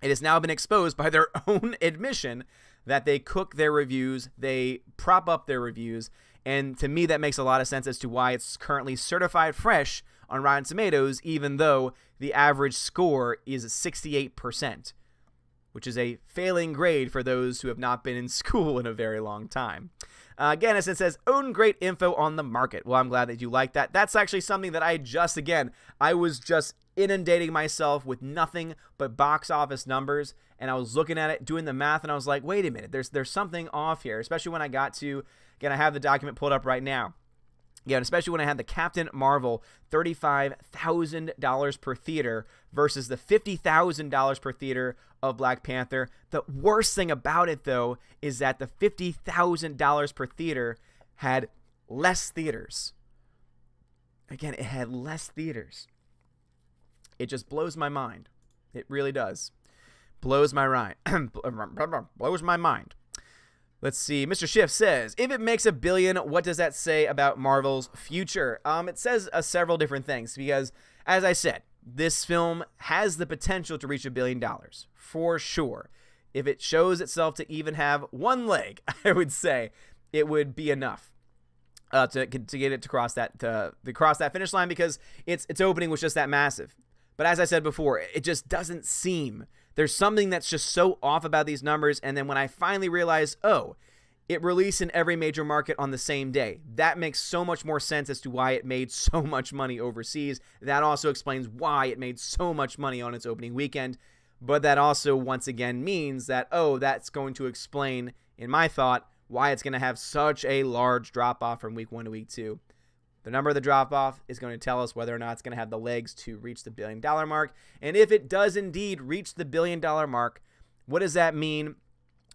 it has now been exposed by their own admission that they cook their reviews, they prop up their reviews, and to me that makes a lot of sense as to why it's currently certified fresh on Rotten Tomatoes, even though the average score is 68%. Which is a failing grade for those who have not been in school in a very long time. Again, as it says, own great info on the market. Well, I'm glad that you like that. That's actually something that I was just inundating myself with nothing but box office numbers, and I was looking at it, doing the math, and I was like, wait a minute, there's something off here, especially when I got to, again, I have the document pulled up right now. Yeah, and especially when I had the Captain Marvel $35,000 per theater versus the $50,000 per theater of Black Panther. The worst thing about it, though, is that the $50,000 per theater had less theaters. Again, it had less theaters. It just blows my mind. It really does. Blows my mind. Blows my mind. Let's see. Mr. Schiff says, if it makes $1 billion, what does that say about Marvel's future? It says several different things because, as I said, this film has the potential to reach $1 billion for sure. If it shows itself to even have one leg, I would say it would be enough to get it to cross that finish line because its opening was just that massive. But as I said before, it just doesn't seem. There's something that's just so off about these numbers, and then when I finally realized, oh, it released in every major market on the same day, that makes so much more sense as to why it made so much money overseas. That also explains why it made so much money on its opening weekend, but that also, once again, means that, oh, that's going to explain, in my thought, why it's going to have such a large drop-off from week 1 to week 2. The number of the drop-off is going to tell us whether or not it's going to have the legs to reach the $1 billion mark. And if it does indeed reach the $1 billion mark, what does that mean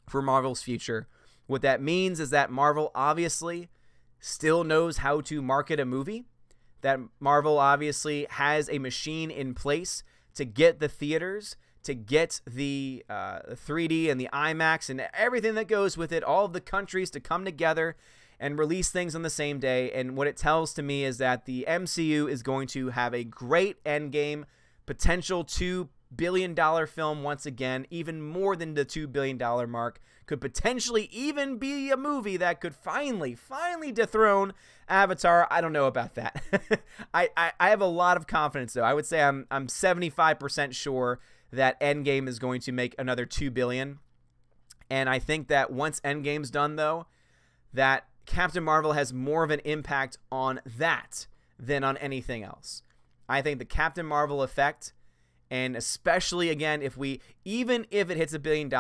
for Marvel's future? What that means is that Marvel obviously still knows how to market a movie, that Marvel obviously has a machine in place to get the theaters, to get the 3D and the IMAX and everything that goes with it, all of the countries to come together and release things on the same day. And what it tells to me is that the MCU is going to have a great endgame, potential $2 billion film once again, even more than the $2 billion mark, could potentially even be a movie that could finally dethrone Avatar. I don't know about that. I have a lot of confidence, though. I would say I'm 75% sure that Endgame is going to make another $2 billion. And I think that once Endgame's done, though, that Captain Marvel has more of an impact on that than on anything else. I think the Captain Marvel effect, and especially, again, even if it hits $1 billion,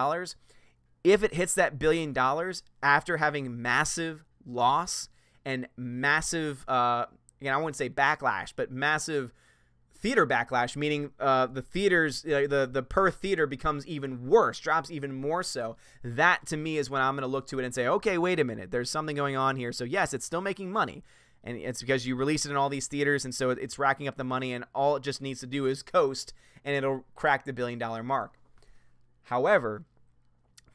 if it hits that $1 billion after having massive loss and massive, I wouldn't say backlash, but massive theater backlash, meaning the theaters, the per theater becomes even worse, drops even more so. That to me is when I'm going to look to it and say, okay, wait a minute, there's something going on here. So yes, it's still making money, and it's because you release it in all these theaters, and so it's racking up the money, and all it just needs to do is coast, and it'll crack the $1 billion mark. However,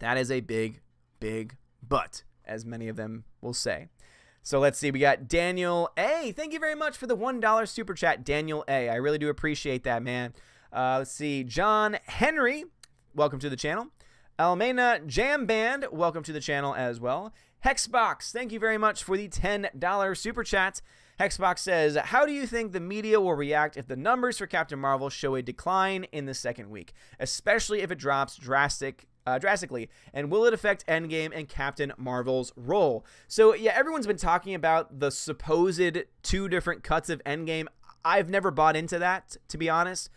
that is a big, big but, as many of them will say. So let's see, we got Daniel A. Thank you very much for the $1 super chat, Daniel A. I really do appreciate that, man. Let's see, John Henry, welcome to the channel. Almena Jam Band, welcome to the channel as well. Hexbox, thank you very much for the $10 super chat. Hexbox says, how do you think the media will react if the numbers for Captain Marvel show a decline in the second week, especially if it drops drastically, and will it affect Endgame and Captain Marvel's role? So yeah, everyone's been talking about the supposed 2 different cuts of Endgame. I've never bought into that, to be honest.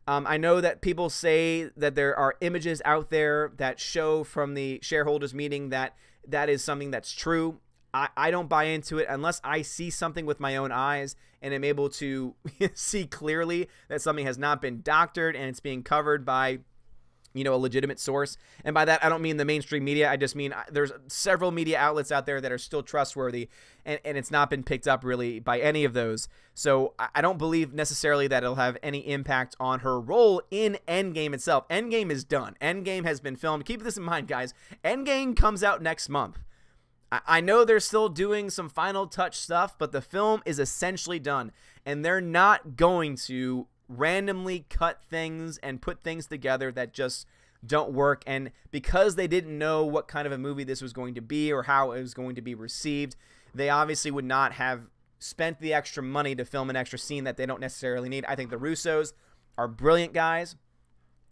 I know that people say that there are images out there that show from the shareholders meeting that is something that's true. I don't buy into it unless I see something with my own eyes and am able to see clearly that something has not been doctored and it's being covered by a legitimate source. And by that, I don't mean the mainstream media. I just mean there's several media outlets out there that are still trustworthy, and it's not been picked up really by any of those. So I don't believe necessarily that it'll have any impact on her role in Endgame itself. Endgame is done. Endgame has been filmed. Keep this in mind, guys. Endgame comes out next month. I know they're still doing some final touch stuff, but the film is essentially done, and they're not going to randomly cut things and put things together that just don't work. And because they didn't know what kind of a movie this was going to be or how it was going to be received, they obviously would not have spent the extra money to film an extra scene that they don't necessarily need. I think the Russos are brilliant guys.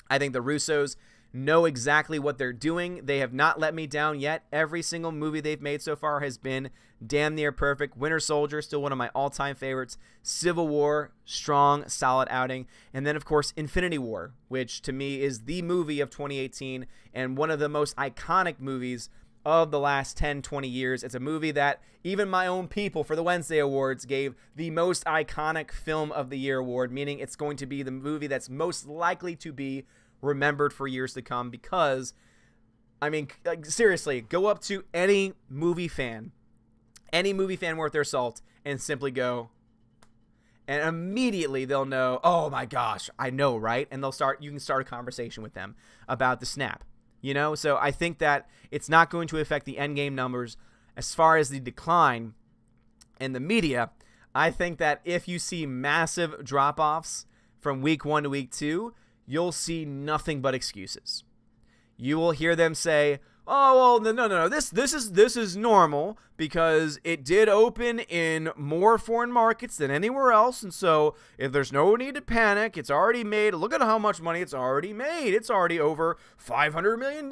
I think the Russos know exactly what they're doing. They have not let me down yet. Every single movie they've made so far has been damn near perfect. Winter Soldier, still one of my all-time favorites. Civil War, strong, solid outing. And then, of course, Infinity War, which to me is the movie of 2018 and one of the most iconic movies of the last 10, 20 years. It's a movie that even my own people for the Wednesday Awards gave the most iconic film of the year award, meaning it's going to be the movie that's most likely to be remembered for years to come. Because, I mean, like, seriously, go up to any movie fan worth their salt, and simply go, and immediately they'll know, oh my gosh, I know, right? And you can start a conversation with them about the snap, So I think that it's not going to affect the Endgame numbers. As far as the decline in the media, I think that if you see massive drop-offs from week 1 to week 2, you'll see nothing but excuses. You will hear them say, oh, well, no, this is normal because it did open in more foreign markets than anywhere else, and so if there's no need to panic, it's already made. Look at how much money it's already made. It's already over $500 million,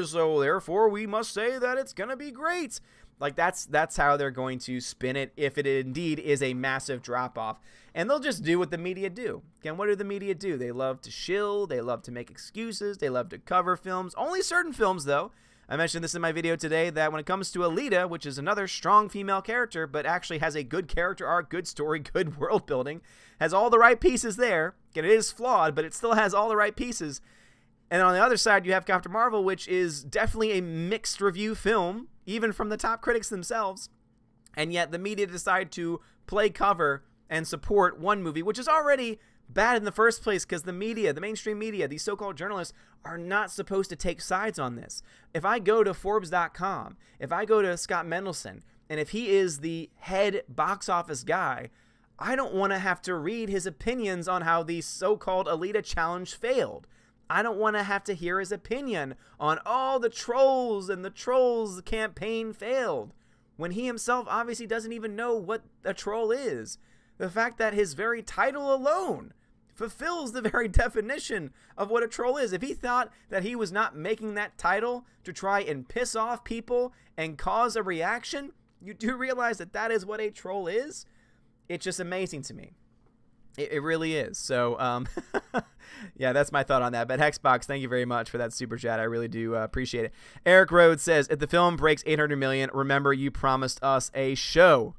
so therefore we must say that it's going to be great. Like, that's how they're going to spin it if it indeed is a massive drop-off. And they'll just do what the media do. Again, what do the media do? They love to shill. They love to make excuses. They love to cover films. Only certain films, though. I mentioned this in my video today that when it comes to Alita, which is another strong female character, but actually has a good character arc, good story, good world building, has all the right pieces there. Again, it is flawed, but it still has all the right pieces. And on the other side, you have Captain Marvel, which is definitely a mixed review film, even from the top critics themselves. And yet the media decide to play cover and support one movie, which is already bad in the first place because the media, the mainstream media, these so-called journalists are not supposed to take sides on this. If I go to Forbes.com, if I go to Scott Mendelson, and if he is the head box office guy, I don't want to have to read his opinions on how the so-called Alita challenge failed. I don't want to have to hear his opinion on all the trolls and the trolls campaign failed, when he himself obviously doesn't even know what a troll is. The fact that his very title alone fulfills the very definition of what a troll is. If he thought that he was not making that title to try and piss off people and cause a reaction, you do realize that that is what a troll is? It's just amazing to me. It really is. So, yeah, that's my thought on that. But Hexbox, thank you very much for that super chat. I really do appreciate it. Eric Rhodes says, if the film breaks 800 million, remember you promised us a show.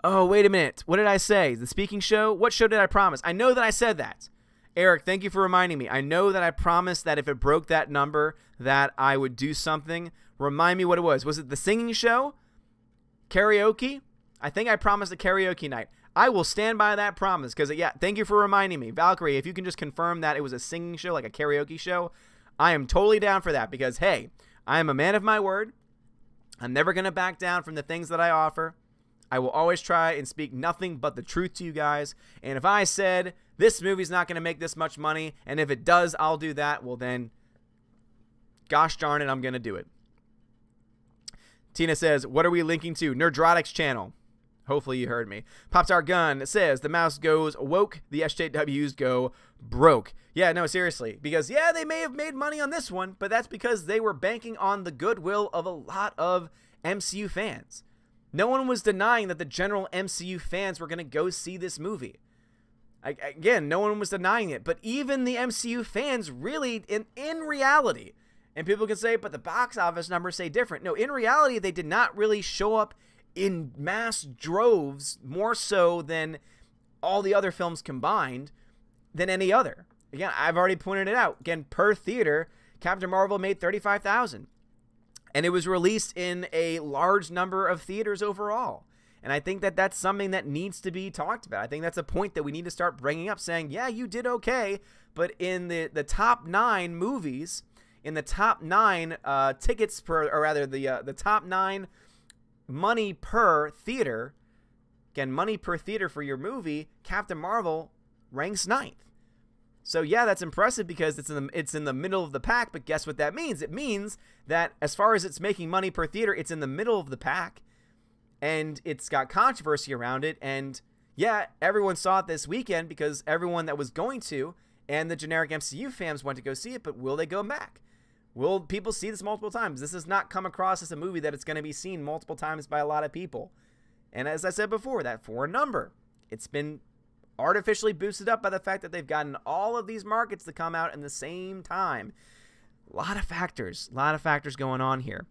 Oh, wait a minute. What did I say? The speaking show? What show did I promise? I know that I said that. Eric, thank you for reminding me. I know that I promised that if it broke that number that I would do something. Remind me what it was. Was it the singing show? Karaoke? I think I promised a karaoke night. I will stand by that promise because, yeah, thank you for reminding me. Valkyrie, if you can just confirm that it was a singing show, like a karaoke show, I am totally down for that because, hey, I am a man of my word. I'm never going to back down from the things that I offer. I will always try and speak nothing but the truth to you guys. And if I said this movie's not going to make this much money, and if it does, I'll do that, well then, gosh darn it, I'm going to do it. Tina says, what are we linking to? Nerdrotics channel. Hopefully you heard me. Popstar Gun says, the mouse goes woke, the SJWs go broke. Yeah, no, seriously. Because, yeah, they may have made money on this one, but that's because they were banking on the goodwill of a lot of MCU fans. No one was denying that the general MCU fans were going to go see this movie. Again, no one was denying it. But even the MCU fans really, in reality, and people can say, but the box office numbers say different. No, in reality, they did not really show up in mass droves, more so than all the other films combined, than any other. again, I've already pointed it out. Again, per theater, Captain Marvel made $35,000. And it was released in a large number of theaters overall. And I think that that's something that needs to be talked about. I think that's a point that we need to start bringing up, saying, yeah, you did okay, but in the top 9 movies, in the top 9 tickets per, or rather the top 9 money per theater, again, money per theater for your movie, Captain Marvel ranks 9th. So yeah, that's impressive because it's in the middle of the pack, but guess what that means? It means that as far as it's making money per theater, it's in the middle of the pack, and it's got controversy around it. And yeah, everyone saw it this weekend because everyone that was going to, and the generic MCU fans went to go see it, but will they go back? Will people see this multiple times? This has not come across as a movie that it's going to be seen multiple times by a lot of people. And as I said before, that foreign number, it's been artificially boosted up by the fact that they've gotten all of these markets to come out in the same time. A lot of factors going on here.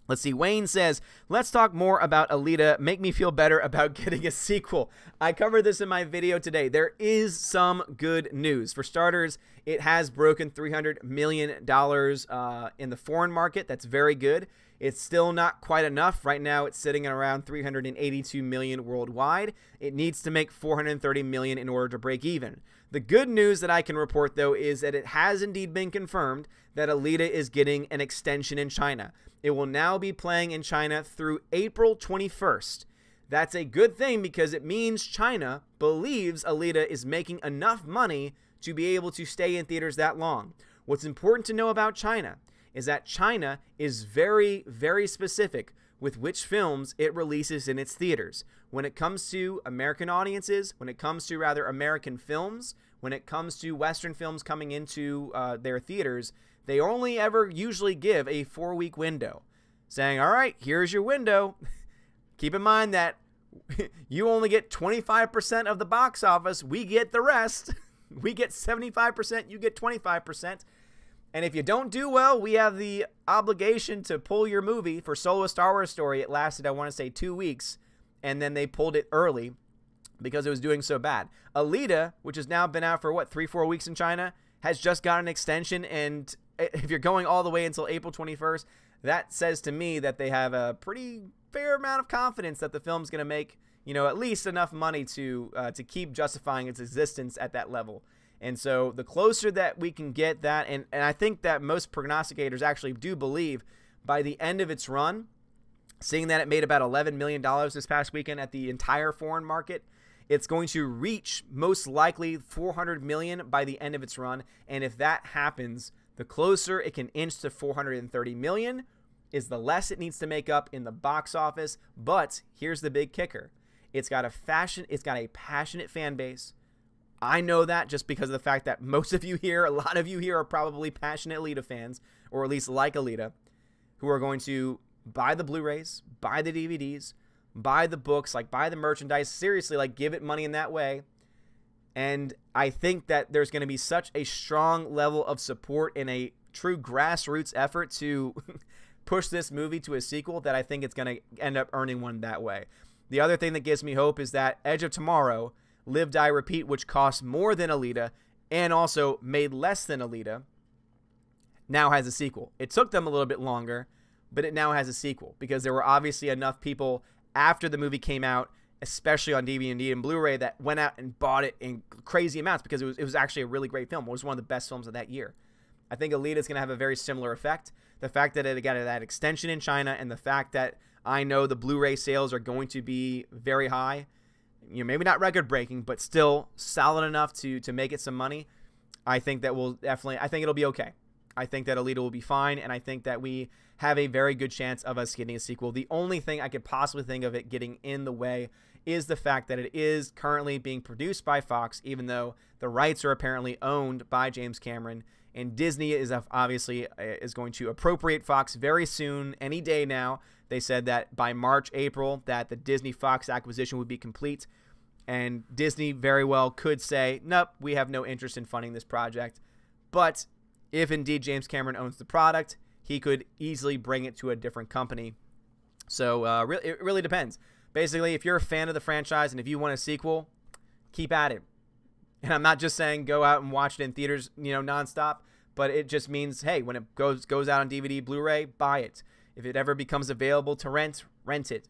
Let's see. Wayne says, let's talk more about Alita. Make me feel better about getting a sequel. I covered this in my video today. There is some good news. For starters, it has broken $300 million in the foreign market. That's very good. It's still not quite enough. Right now, it's sitting at around $382 million worldwide. It needs to make $430 million in order to break even. The good news that I can report, though, is that it has indeed been confirmed that Alita is getting an extension in China. It will now be playing in China through April 21st. That's a good thing because it means China believes Alita is making enough money to be able to stay in theaters that long. What's important to know about China is that China is very, very specific with which films it releases in its theaters. When it comes to American audiences, when it comes to rather American films, when it comes to Western films coming into their theaters, they only ever usually give a 4-week window, saying, all right, here's your window. Keep in mind that you only get 25% of the box office. We get the rest. We get 75%. You get 25%. And if you don't do well, we have the obligation to pull your movie. For Solo Star Wars Story, it lasted, I want to say, 2 weeks, and then they pulled it early because it was doing so bad. Alita, which has now been out for, what, 3-4 weeks in China, has just got an extension, and if you're going all the way until April 21st, that says to me that they have a pretty fair amount of confidence that the film's going to make, you know, at least enough money to keep justifying its existence at that level. And so the closer that we can get that, and I think that most prognosticators actually do believe by the end of its run, seeing that it made about $11 million this past weekend at the entire foreign market, it's going to reach most likely $400 million by the end of its run. And if that happens, the closer it can inch to $430 million is the less it needs to make up in the box office. But here's the big kicker. It's got a passionate fan base. I know that just because of the fact that most of you here, a lot of you here are probably passionate Alita fans, or at least like Alita, who are going to buy the Blu-rays, buy the DVDs, buy the books, like buy the merchandise, seriously, like give it money in that way. And I think that there's going to be such a strong level of support in a true grassroots effort to push this movie to a sequel that I think it's going to end up earning one that way. The other thing that gives me hope is that Edge of Tomorrow, Live, Die, Repeat, which cost more than Alita and also made less than Alita, now has a sequel. It took them a little bit longer, but it now has a sequel because there were obviously enough people after the movie came out, especially on DVD and Blu-ray, that went out and bought it in crazy amounts because it was actually a really great film. It was one of the best films of that year. I think Alita is going to have a very similar effect. The fact that it got that extension in China and the fact that I know the Blu-ray sales are going to be very high, you know, maybe not record-breaking, but still solid enough to make it some money, I think that will definitely, I think it'll be okay. I think that Alita will be fine, and I think that we have a very good chance of us getting a sequel. The only thing I could possibly think of it getting in the way is the fact that it is currently being produced by Fox, even though the rights are apparently owned by James Cameron, and Disney is obviously is going to appropriate Fox very soon, any day now. They said that by March, April, that the Disney-Fox acquisition would be complete, and Disney very well could say, nope, we have no interest in funding this project. But if indeed James Cameron owns the product, he could easily bring it to a different company. So it really depends. Basically, if you're a fan of the franchise and if you want a sequel, keep at it. And I'm not just saying go out and watch it in theaters, nonstop, but it just means, hey, when it goes out on DVD, Blu-ray, buy it. If it ever becomes available to rent it.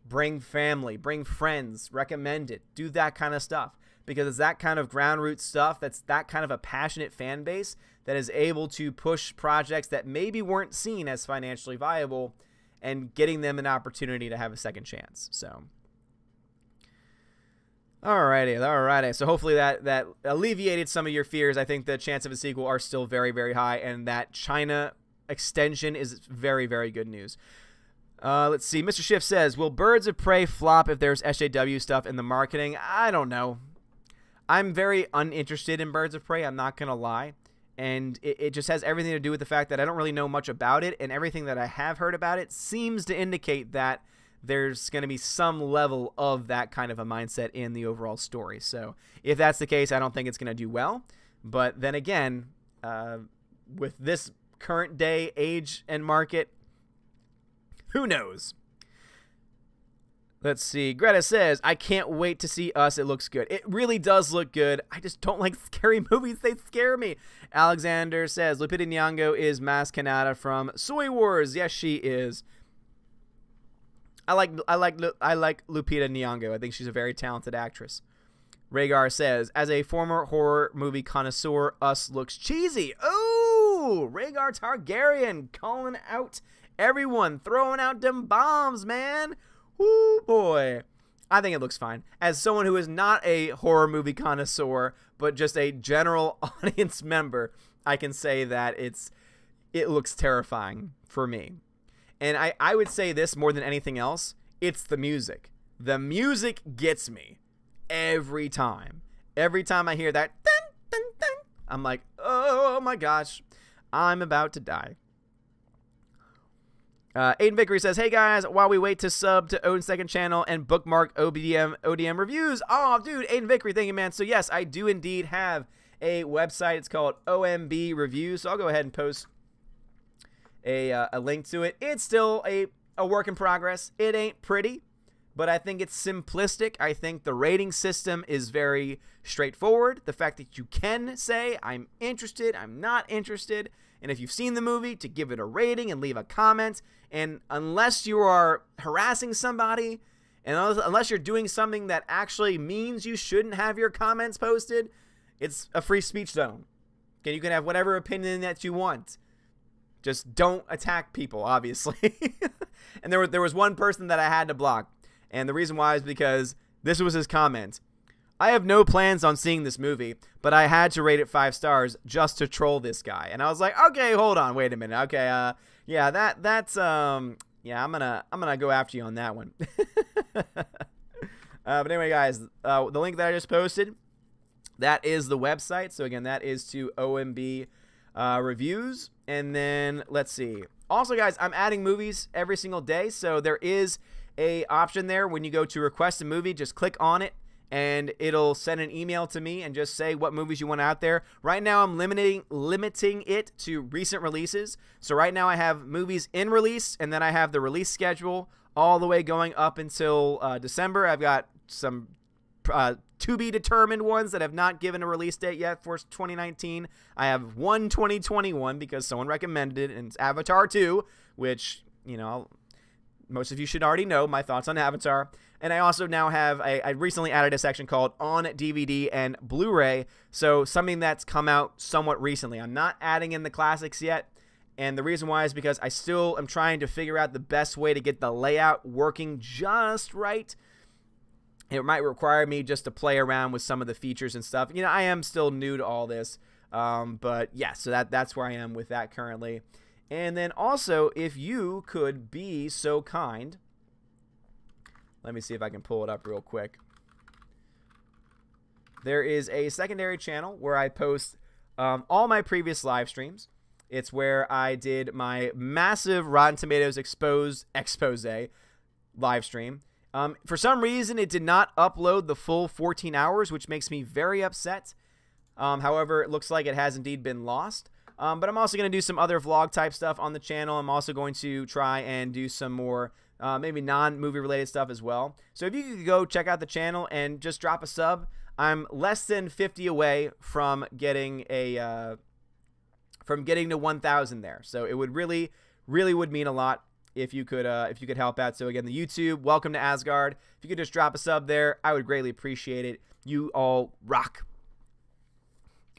Bring family, bring friends, recommend it. Do that kind of stuff. Because it's that kind of ground root stuff, that's that kind of a passionate fan base that is able to push projects that maybe weren't seen as financially viable and getting them an opportunity to have a second chance. So, alrighty. So hopefully that alleviated some of your fears. I think the chance of a sequel are still very, very high, and that China extension is very, very good news. Let's see. Mr. Schiff says, will Birds of Prey flop if there's SJW stuff in the marketing? I don't know. I'm very uninterested in Birds of Prey, I'm not going to lie. And it just has everything to do with the fact that I don't really know much about it, and everything that I have heard about it seems to indicate that there's going to be some level of that kind of a mindset in the overall story. So if that's the case, I don't think it's going to do well. But then again, with this current day, age, and market, who knows? Let's see. Greta says, I can't wait to see Us. It looks good. It really does look good. I just don't like scary movies. They scare me. Alexander says, Lupita Nyong'o is Mas Kanata from Soy Wars. Yes, she is. I like Lupita Nyong'o. I think she's a very talented actress. Rhaegar says, as a former horror movie connoisseur, Us looks cheesy. Oh, Rhaegar Targaryen calling out everyone, throwing out them bombs, man. Woo, boy. I think it looks fine. As someone who is not a horror movie connoisseur, but just a general audience member, I can say that it looks terrifying for me. And I would say this more than anything else, it's the music. The music gets me every time. Every time I hear that, dun, dun, dun, I'm like, oh my gosh, I'm about to die. Aiden Vickery says, hey guys, while we wait to sub to Odin's second channel and bookmark ODM Reviews. Oh, dude, Aiden Vickery, thank you, man. So yes, I do indeed have a website. It's called OMB Reviews. So I'll go ahead and post a link to it. It's still a work in progress. It ain't pretty, but I think it's simplistic. I think the rating system is very straightforward. The fact that you can say, I'm interested, I'm not interested, and if you've seen the movie, to give it a rating and leave a comment. And unless you are harassing somebody, and unless you're doing something that actually means you shouldn't have your comments posted, it's a free speech zone. Okay, you can have whatever opinion that you want. Just don't attack people, obviously. And there was one person that I had to block. And the reason why is because this was his comment. I have no plans on seeing this movie, but I had to rate it 5 stars just to troll this guy. And I was like, okay, hold on, wait a minute. Okay, yeah, yeah, I'm gonna go after you on that one. But anyway, guys, the link that I just posted, that is the website. So again, that is to OMB Reviews. And then let's see. Also, guys, I'm adding movies every single day. So there is a option there when you go to request a movie. Just click on it, and it'll send an email to me and just say what movies you want out there. Right now, I'm limiting it to recent releases. So right now, I have movies in release, and then I have the release schedule all the way going up until December. I've got some to-be-determined ones that have not given a release date yet for 2019. I have one 2021 because someone recommended it, and it's Avatar 2, which, you know, most of you should already know my thoughts on Avatar. And I also now have, I recently added a section called On DVD and Blu-ray, so something that's come out somewhat recently. I'm not adding in the classics yet, and the reason why is because I still am trying to figure out the best way to get the layout working just right. It might require me just to play around with some of the features and stuff. You know, I am still new to all this, but yeah, so that's where I am with that currently. And then also, if you could be so kind, let me see if I can pull it up real quick. There is a secondary channel where I post all my previous live streams. It's where I did my massive Rotten Tomatoes expose live stream. For some reason, it did not upload the full 14 hours, which makes me very upset. However, it looks like it has indeed been lost. But I'm also going to do some other vlog type stuff on the channel. I'm also going to try and do some more maybe non-movie related stuff as well. So if you could go check out the channel and just drop a sub, I'm less than 50 away from getting a to 1,000 there. So it would really would mean a lot if you could help out. So again, the YouTube, welcome to Asgard. If you could just drop a sub there, I would greatly appreciate it. You all rock.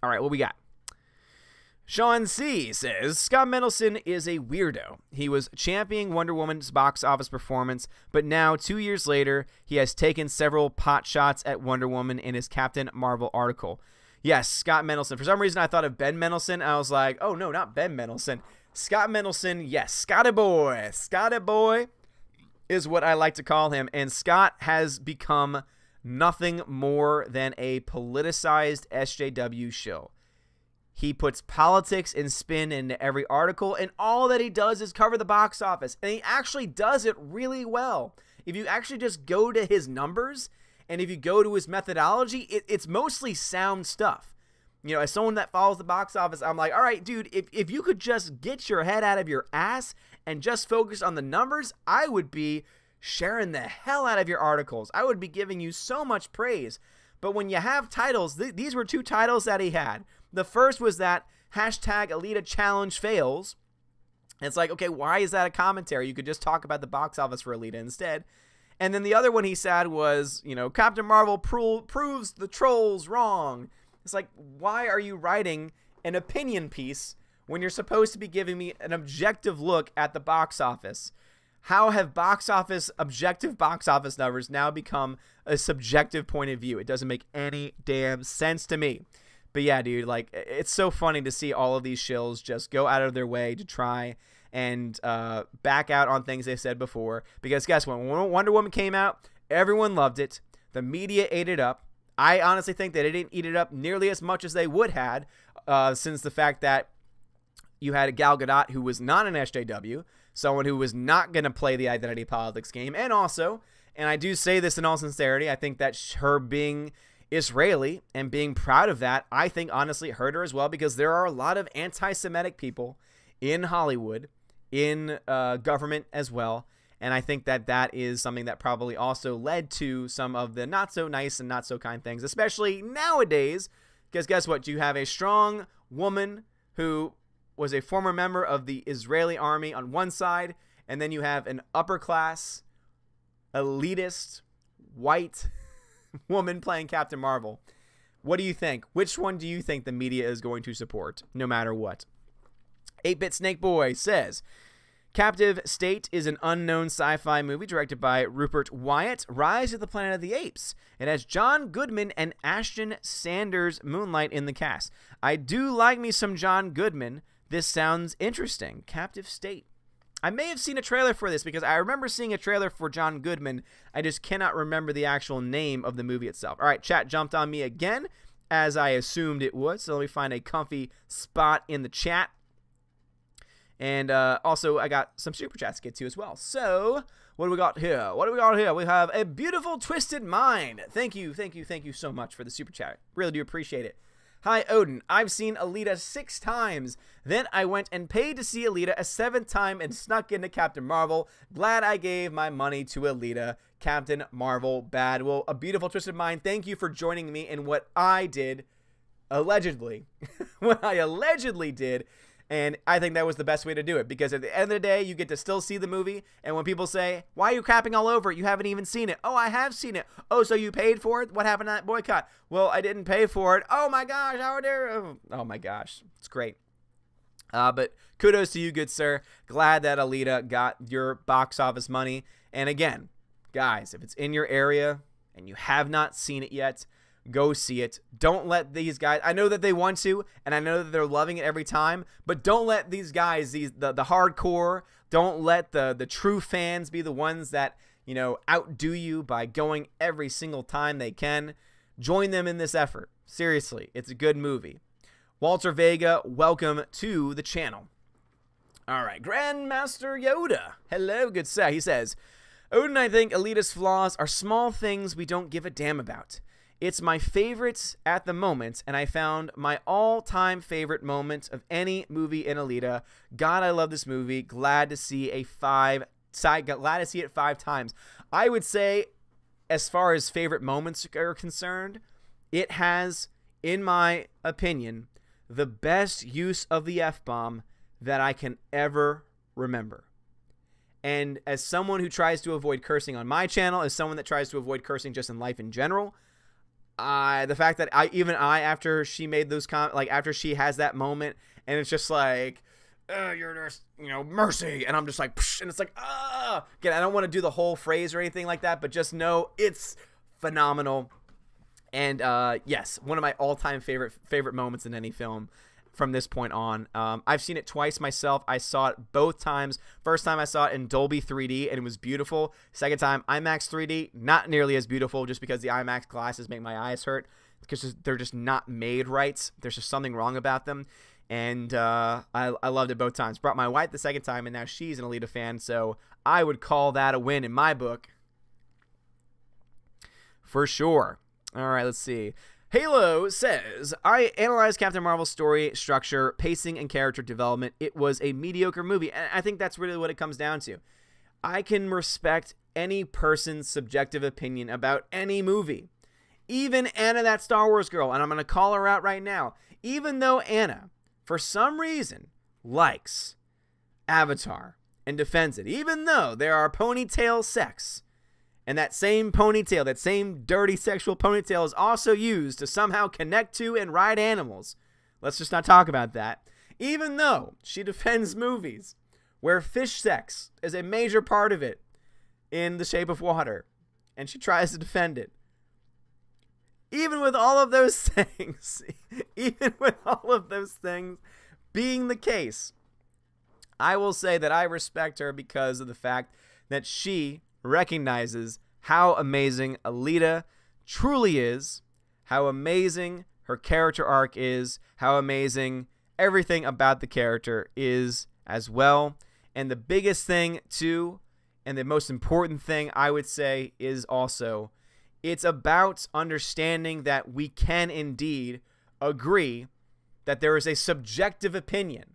All right, what we got? Sean C. says, Scott Mendelson is a weirdo. He was championing Wonder Woman's box office performance, but now, 2 years later, he has taken several pot shots at Wonder Woman in his Captain Marvel article. Yes, Scott Mendelson. For some reason, I thought of Ben Mendelsohn. I was like, oh, no, not Ben Mendelsohn. Scott Mendelson, yes, Scotty Boy. Scotty Boy is what I like to call him, and Scott has become nothing more than a politicized SJW shill. He puts politics and spin into every article, and all that he does is cover the box office. And he actually does it really well. If you actually just go to his numbers, and if you go to his methodology, it's mostly sound stuff. You know, as someone that follows the box office, I'm like, all right, dude, if you could just get your head out of your ass and just focus on the numbers, I would be sharing the hell out of your articles. I would be giving you so much praise. But when you have titles, these were 2 titles that he had. The first was that hashtag Alita challenge fails. And it's like, okay, why is that a commentary? You could just talk about the box office for Alita instead. And then the other one he said was, you know, Captain Marvel proves the trolls wrong. It's like, why are you writing an opinion piece when you're supposed to be giving me an objective look at the box office? How have objective box office numbers now become a subjective point of view? It doesn't make any damn sense to me. But yeah, dude, like, it's so funny to see all of these shills just go out of their way to try and back out on things they said before. Because guess what? When Wonder Woman came out, everyone loved it. The media ate it up. I honestly think that it didn't eat it up nearly as much as they would had, since the fact that you had Gal Gadot, who was not an SJW, someone who was not going to play the identity politics game. And also, and I do say this in all sincerity, I think that her being Israeli and being proud of that, I think honestly hurt her as well, because there are a lot of anti-Semitic people in Hollywood, in government as well, and I think that that is something that probably also led to some of the not so nice and not so kind things, especially nowadays, because guess what? You have a strong woman who was a former member of the Israeli army on one side, and then you have an upper class, elitist, white woman playing Captain Marvel. What do you think? Which one do you think the media is going to support, no matter what? 8-Bit Snake Boy says, Captive State is an unknown sci-fi movie directed by Rupert Wyatt. Rise of the Planet of the Apes. It has John Goodman and Ashton Sanders moonlight in the cast. I do like me some John Goodman. This sounds interesting. Captive State. I may have seen a trailer for this because I remember seeing a trailer for John Goodman. I just cannot remember the actual name of the movie itself. All right, chat jumped on me again, as I assumed it would. So let me find a comfy spot in the chat. And also, I got some super chats to get to as well. So, what do we got here? We have a beautiful Twisted Mind. Thank you so much for the super chat. Really do appreciate it. Hi, Odin. I've seen Alita 6 times. Then I went and paid to see Alita a 7th time and snuck into Captain Marvel. Glad I gave my money to Alita. Captain Marvel, bad. Well, a beautiful Twisted Mind. Thank you for joining me in what I did, allegedly. What I allegedly did. And I think that was the best way to do it, because at the end of the day, you get to still see the movie. And when people say, why are you crapping all over it? You haven't even seen it. Oh, I have seen it. Oh, so you paid for it? What happened to that boycott? Well, I didn't pay for it. Oh, my gosh. How dare? Oh, my gosh. It's great. But kudos to you, good sir. Glad that Alita got your box office money. And again, guys, if it's in your area and you have not seen it yet, go see it. Don't let these guys, I know that they want to, and I know that they're loving it every time, but don't let these guys, the hardcore, don't let the true fans be the ones that, you know, outdo you by going every single time they can. Join them in this effort. Seriously, it's a good movie. Walter Vega, welcome to the channel. All right, Grandmaster Yoda. Hello, good sir. He says, Odin, I think Alita's flaws are small things we don't give a damn about. It's my favorite at the moment, and I found my all-time favorite moment of any movie in Alita. God, I love this movie. Glad to see it 5 times. I would say, as far as favorite moments are concerned, It has, in my opinion, the best use of the F-bomb that I can ever remember. And as someone who tries to avoid cursing on my channel, as someone that tries to avoid cursing just in life in general, the fact that after she made those after she has that moment, and it's just like, you're just, mercy, and I'm just like, psh, and it's like, again, I don't want to do the whole phrase or anything like that, but just know it's phenomenal. And yes, one of my all-time favorite moments in any film from this point on. I've seen it twice myself. I saw it both times. First time I saw it in Dolby 3D, and it was beautiful. Second time, IMAX 3D, not nearly as beautiful, just because the IMAX glasses make my eyes hurt, because they're just not made right. There's just something wrong about them. And I loved it both times. Brought my wife the second time, and now she's an Alita fan, so I would call that a win in my book. For sure. All right, let's see. Halo says, I analyzed Captain Marvel's story, structure, pacing, and character development. It was a mediocre movie, and I think that's really what it comes down to. I can respect any person's subjective opinion about any movie. Even Anna, that Star Wars girl, and I'm going to call her out right now. Even though Anna, for some reason, likes Avatar and defends it, even though there are ponytail sex, and that same ponytail, that same dirty sexual ponytail, is also used to somehow connect to and ride animals. Let's just not talk about that. Even though she defends movies where fish sex is a major part of it in The Shape of Water, and she tries to defend it. Even with all of those things, being the case, I will say that I respect her because of the fact that she recognizes how amazing Alita truly is, how amazing her character arc is, how amazing everything about the character is as well. And the biggest thing too, and the most important thing I would say, is also it's about understanding that we can indeed agree that there is a subjective opinion.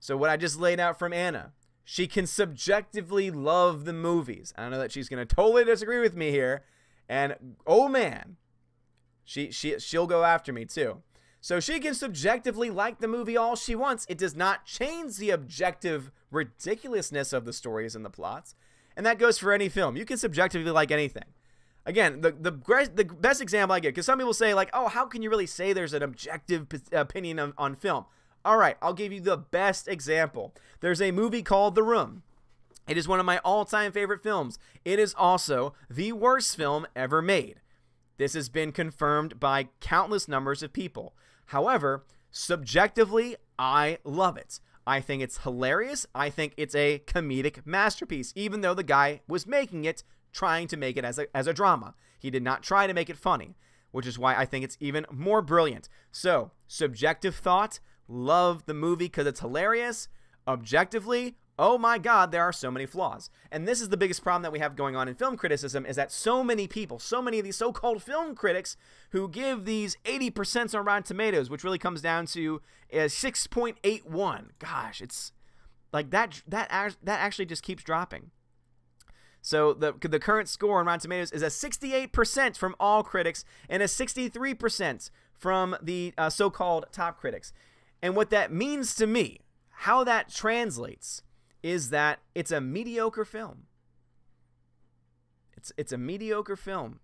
So what I just laid out from Anna, she can subjectively love the movies. I know that she's going to totally disagree with me here. And, oh man, she'll go after me too. So she can subjectively like the movie all she wants. It does not change the objective ridiculousness of the stories and the plots. And that goes for any film. You can subjectively like anything. Again, the best example I get, because some people say, like, oh, how can you really say there's an objective opinion on film? All right, I'll give you the best example. There's a movie called The Room. It is one of my all-time favorite films. It is also the worst film ever made. This has been confirmed by countless numbers of people. However, subjectively, I love it. I think it's hilarious. I think it's a comedic masterpiece, even though the guy was making it trying to make it as a drama. He did not try to make it funny, which is why I think it's even more brilliant. So, subjective thought, love the movie because it's hilarious. Objectively, oh my god, there are so many flaws. And this is the biggest problem that we have going on in film criticism, is that so many people, so many of these so-called film critics who give these 80% on Rotten Tomatoes, which really comes down to 6.81. Gosh, it's like that actually just keeps dropping. So the current score on Rotten Tomatoes is a 68% from all critics and a 63% from the so-called top critics. And what that means to me, how that translates, is that it's a mediocre film. It's a mediocre film.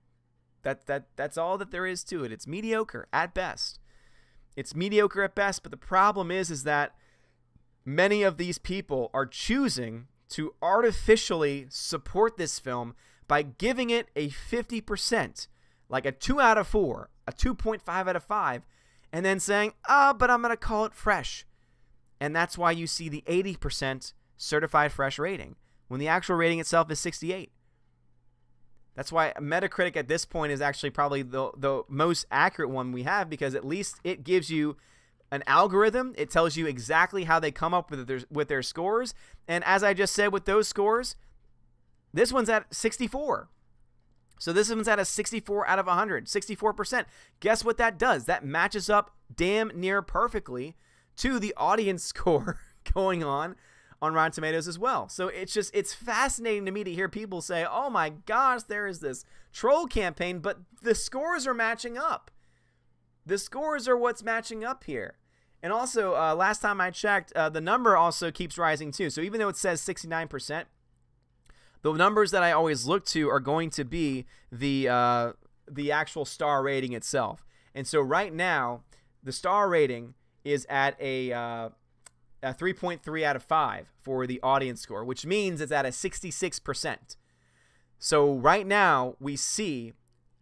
That's all that there is to it. It's mediocre at best. It's mediocre at best, but the problem is that many of these people are choosing to artificially support this film by giving it a 50%, like a 2 out of 4, a 2.5 out of 5, and then saying, but I'm going to call it fresh. And that's why you see the 80% certified fresh rating, when the actual rating itself is 68. That's why Metacritic at this point is actually probably the most accurate one we have, because at least it gives you an algorithm. It tells you exactly how they come up with their scores. And as I just said with those scores, this one's at 64. So this one's at a 64 out of 100, 64%. Guess what that does? That matches up damn near perfectly to the audience score going on Rotten Tomatoes as well. So it's fascinating to me to hear people say, oh my gosh, there is this troll campaign, but the scores are matching up. the scores are what's matching up here. And also, last time I checked, the number also keeps rising too. So even though it says 69%, the numbers that I always look to are going to be the actual star rating itself. And so right now, the star rating is at a 3.3 out of 5 for the audience score, which means it's at a 66%. So right now, we see,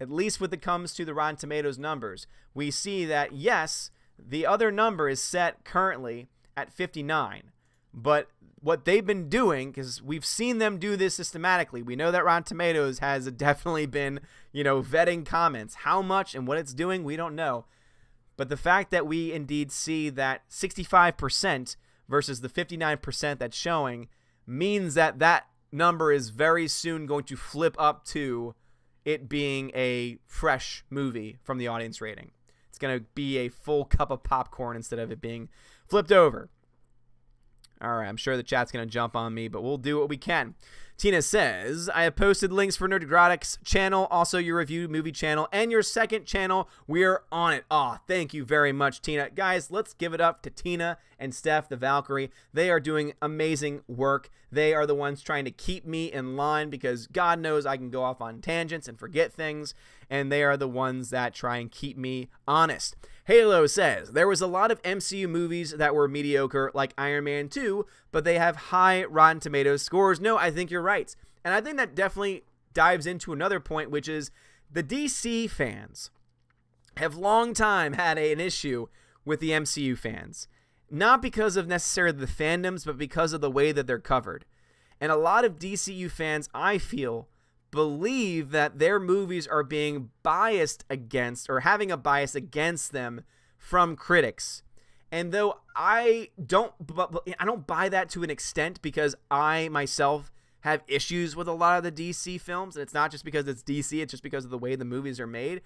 at least when it comes to the Rotten Tomatoes numbers, we see that, yes, the other number is set currently at 59. But what they've been doing, because we've seen them do this systematically, we know that Rotten Tomatoes has definitely been, vetting comments. How much and what it's doing, we don't know. But the fact that we indeed see that 65% versus the 59% that's showing means that that number is very soon going to flip up to it being a fresh movie from the audience rating. It's going to be a full cup of popcorn instead of it being flipped over. All right, I'm sure the chat's going to jump on me, but we'll do what we can. Tina says, I have posted links for Nerdogratic's channel, also your review movie channel, and your second channel. We're on it. Aw, thank you very much, Tina. Guys, let's give it up to Tina and Steph, the Valkyrie. They are doing amazing work. They are the ones trying to keep me in line because God knows I can go off on tangents and forget things, and they are the ones that try and keep me honest. Halo says, there was a lot of MCU movies that were mediocre, like Iron Man 2, but they have high Rotten Tomatoes scores. No, I think you're right. And I think that definitely dives into another point, which is the DC fans have long time had an issue with the MCU fans. Not because of necessarily the fandoms, but because of the way that they're covered. And a lot of DCU fans, I feel, believe that their movies are being biased against or having a bias against them from critics. And though I don't buy that to an extent because I myself have issues with a lot of the DC films, and it's not just because it's DC, it's just because of the way the movies are made.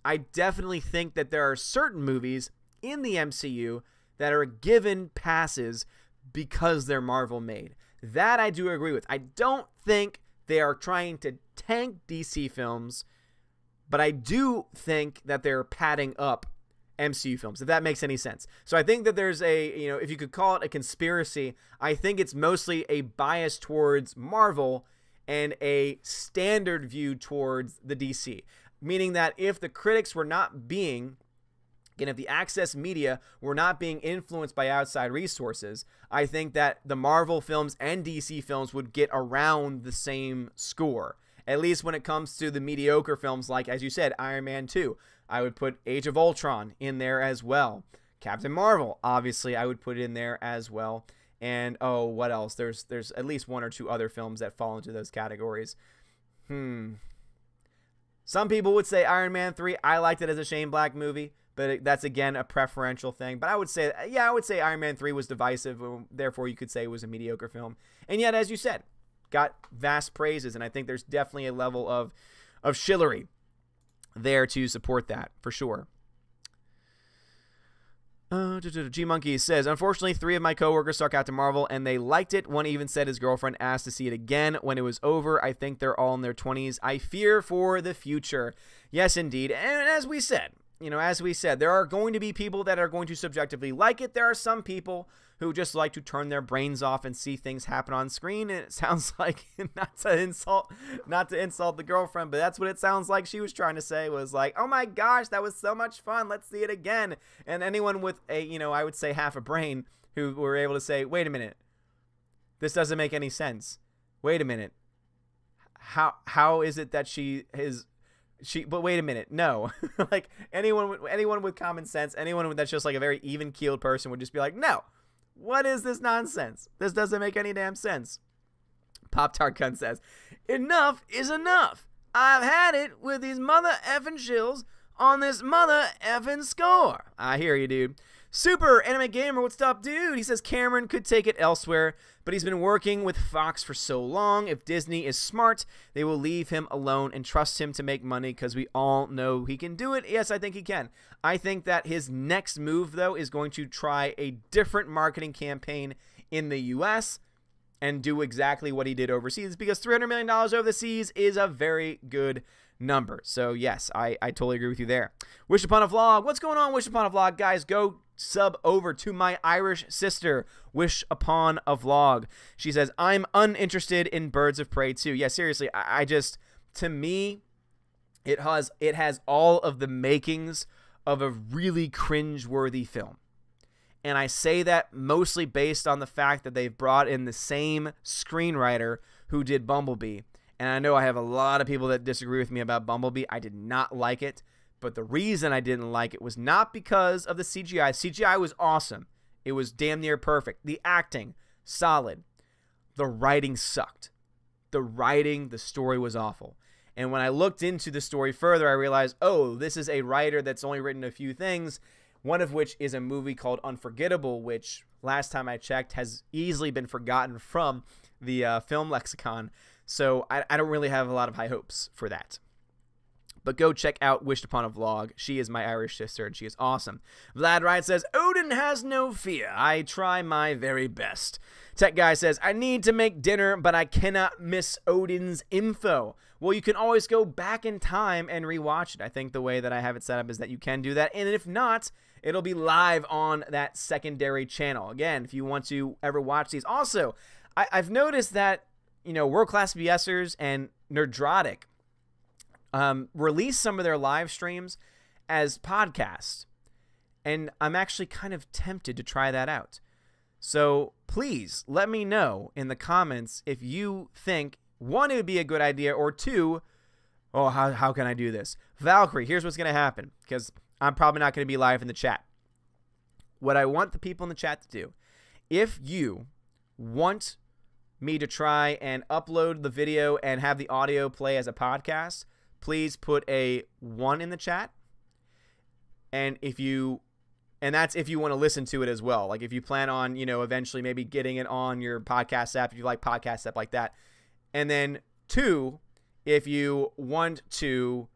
I definitely think that there are certain movies in the MCU that are given passes because they're Marvel made. That I do agree with. I don't think they are trying to tank DC films, but I do think that they're padding up MCU films, if that makes any sense. So I think that there's a, if you could call it a conspiracy, I think it's mostly a bias towards Marvel and a standard view towards the DC. Meaning that if the critics were not being, again, if the access media were not being influenced by outside resources, I think that the Marvel films and DC films would get around the same score. At least when it comes to the mediocre films like, as you said, Iron Man 2. I would put Age of Ultron in there as well. Captain Marvel, obviously, I would put in there as well. And, oh, what else? There's at least one or two other films that fall into those categories. Some people would say Iron Man 3. I liked it as a Shane Black movie, but that's, again, a preferential thing. But I would say, yeah, I would say Iron Man 3 was divisive. Therefore, you could say it was a mediocre film. And yet, as you said, got vast praises. And I think there's definitely a level of chivalry there to support that, for sure. G-Monkey says, unfortunately, 3 of my coworkers saw Captain Marvel, and they liked it. One even said his girlfriend asked to see it again when it was over. I think they're all in their 20s. I fear for the future. Yes, indeed. And as we said, there are going to be people that are going to subjectively like it. There are some people who just like to turn their brains off and see things happen on screen. And it sounds like, not to insult the girlfriend, but that's what it sounds like she was trying to say, was like, oh my gosh, that was so much fun. Let's see it again. And anyone with a, I would say half a brain who were able to say, wait a minute, this doesn't make any sense. Wait a minute. How is it that but wait a minute, no. Like anyone with common sense, anyone that's just like a very even-keeled person would just be like, no. What is this nonsense? This doesn't make any damn sense. Pop-Tart Gun says, enough is enough. I've had it with these mother effing shills on this mother effing score. I hear you, dude. Super Anime Gamer, what's up, dude? He says Cameron could take it elsewhere, but he's been working with Fox for so long. If Disney is smart, they will leave him alone and trust him to make money because we all know he can do it. Yes, I think he can. I think that his next move, though, is going to try a different marketing campaign in the U.S. and do exactly what he did overseas, because $300 million over the seas is a very good number. So yes, I totally agree with you there. Wish Upon a Vlog. What's going on, Wish Upon a Vlog? Guys, go sub over to my Irish sister, Wish Upon a Vlog. She says, I'm uninterested in Birds of Prey 2. Yeah, seriously, I just, to me, it has all of the makings of a really cringe-worthy film. And I say that mostly based on the fact that they've brought in the same screenwriter who did Bumblebee. And I know I have a lot of people that disagree with me about Bumblebee. I did not like it. But the reason I didn't like it was not because of the CGI. CGI was awesome. It was damn near perfect. The acting, solid. The writing sucked. The story was awful. And when I looked into the story further, I realized, oh, this is a writer that's only written a few things, one of which is a movie called Unforgettable, which last time I checked has easily been forgotten from the film lexicon. So I don't really have a lot of high hopes for that. But go check out Wished Upon a Vlog. She is my Irish sister, and she is awesome. Vlad Wright says, Odin has no fear. I try my very best. Tech Guy says, I need to make dinner, but I cannot miss Odin's info. Well, you can always go back in time and rewatch it. I think the way that I have it set up is that you can do that. And if not, it'll be live on that secondary channel. Again, if you want to ever watch these. Also, I've noticed that, you know, World Class BSers and Nerdrotic release some of their live streams as podcasts, and I'm actually kind of tempted to try that out. So please let me know in the comments if you think, one, it would be a good idea, or two, oh, how can I do this? Valkyrie, here's what's going to happen, because I'm probably not going to be live in the chat. What I want the people in the chat to do, if you want me to try and upload the video and have the audio play as a podcast, please put a 1 in the chat. And that's if you want to listen to it as well. Like if you plan on, you know, eventually maybe getting it on your podcast app, if you like podcast app like that. And then 2, if you want to,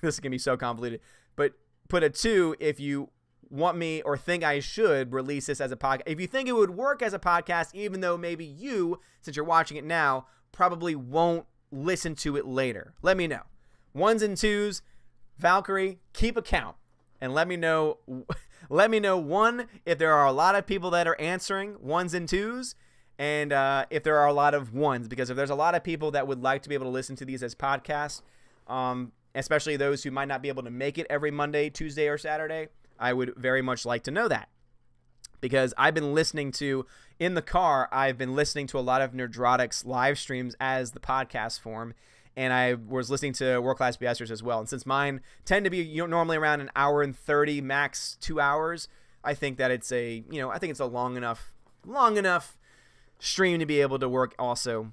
this is going to be so convoluted, but put a 2 if you want me or think I should release this as a podcast. If you think it would work as a podcast, even though maybe you, since you're watching it now, probably won't listen to it later. Let me know. 1s and 2s, Valkyrie, keep a count and let me know. Let me know, 1, if there are a lot of people that are answering 1s and 2s, and if there are a lot of 1s, because if there's a lot of people that would like to be able to listen to these as podcasts, especially those who might not be able to make it every Monday, Tuesday, or Saturday, I would very much like to know that. Because I've been listening to, in the car, I've been listening to a lot of Nerdrotic's live streams as the podcast form, and I was listening to World Class BSers as well. And since mine tend to be, you know, normally around 1 hour and 30, max 2 hours, I think that it's a, you know, I think it's a long enough stream to be able to work also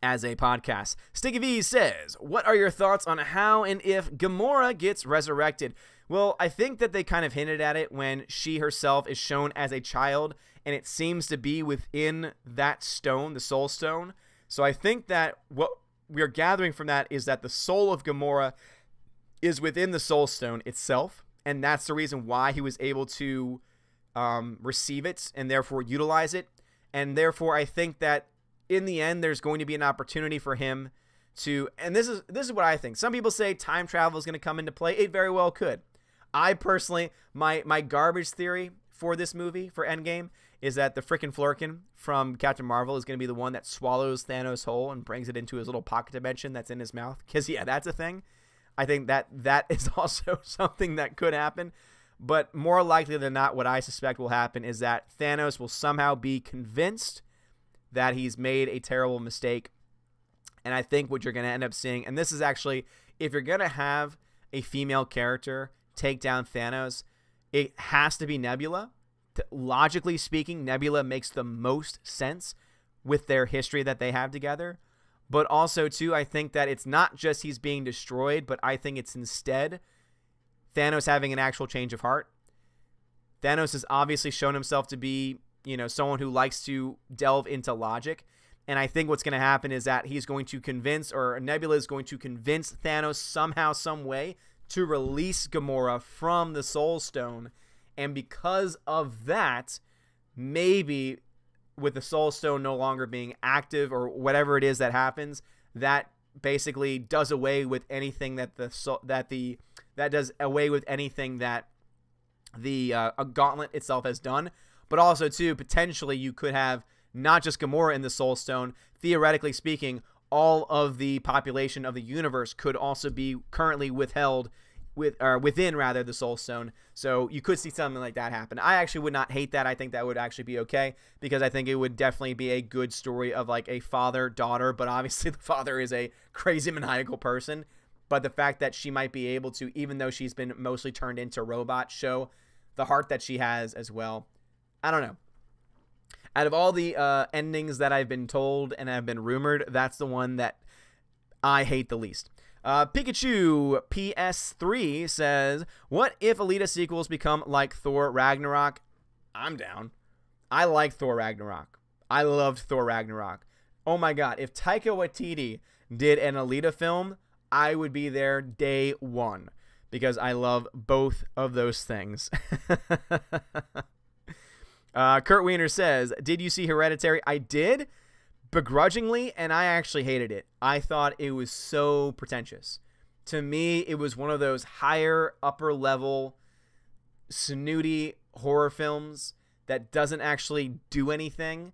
as a podcast. Sticky V says, what are your thoughts on how and if Gamora gets resurrected? Well, I think that they kind of hinted at it when she herself is shown as a child, and it seems to be within that stone, the Soul Stone. So I think that what we are gathering from that is that the soul of Gamora is within the Soul Stone itself, and that's the reason why he was able to receive it and therefore utilize it. And therefore, I think that in the end, there's going to be an opportunity for him to, and this is what I think. Some people say time travel is going to come into play. It very well could. I personally, my garbage theory for this movie, for Endgame, is that the frickin' Flurkin from Captain Marvel is going to be the one that swallows Thanos whole and brings it into his little pocket dimension that's in his mouth. Because, yeah, that's a thing. I think that is also something that could happen. But more likely than not, what I suspect will happen is that Thanos will somehow be convinced that he's made a terrible mistake. And I think what you're going to end up seeing, and this is actually, if you're going to have a female character take down Thanos, it has to be Nebula. Logically speaking, Nebula makes the most sense with their history that they have together. But also, too, I think that it's not just he's being destroyed, but I think it's instead Thanos having an actual change of heart. Thanos has obviously shown himself to be, you know, someone who likes to delve into logic. And I think what's going to happen is that he's going to convince, or Nebula is going to convince Thanos somehow, some way, to release Gamora from the Soul Stone. And because of that, maybe with the Soul Stone no longer being active or whatever it is that happens, that basically does away with anything that does away with anything that the Gauntlet itself has done. But also, too, potentially you could have not just Gamora in the Soul Stone. Theoretically speaking, all of the population of the universe could also be currently within the Soul Stone. So you could see something like that happen. I actually would not hate that. I think that would actually be okay, because I think it would definitely be a good story of like a father-daughter, but obviously the father is a crazy maniacal person. But the fact that she might be able to, even though she's been mostly turned into a robot, show the heart that she has as well. I don't know. Out of all the endings that I've been told and have been rumored, that's the one that I hate the least. Pikachu PS3 says, what if Alita sequels become like Thor Ragnarok? I'm down. I like Thor Ragnarok. I loved Thor Ragnarok. Oh my god, if Taika Waititi did an Alita film, I would be there day one, because I love both of those things. Kurt Wiener says, did you see Hereditary? I did, begrudgingly, and I actually hated it. I thought it was so pretentious. To me, it was one of those higher, upper level, snooty horror films that doesn't actually do anything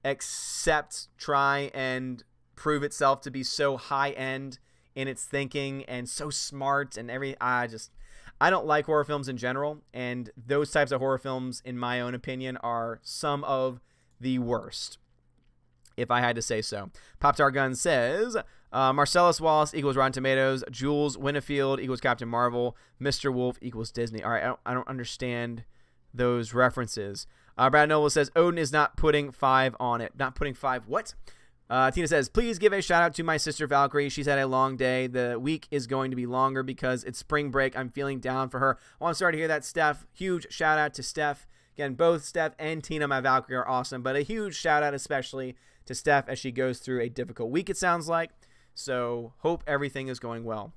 except try and prove itself to be so high-end in its thinking and so smart and everything. I don't like horror films in general, and those types of horror films, in my own opinion, are some of the worst, if I had to say so. Pop-Tart Gun says, Marcellus Wallace equals Rotten Tomatoes, Jules Winfield equals Captain Marvel, Mr. Wolf equals Disney. All right, I don't understand those references. Brad Noble says, Odin is not putting 5 on it. Not putting 5 what? Tina says, please give a shout out to my sister Valkyrie. She's had a long day. The week is going to be longer because it's spring break. I'm feeling down for her. Well, I'm sorry to hear that, Steph. Huge shout out to Steph. Again, both Steph and Tina, my Valkyrie, are awesome, but a huge shout out especially to Steph as she goes through a difficult week, it sounds like. So hope everything is going well.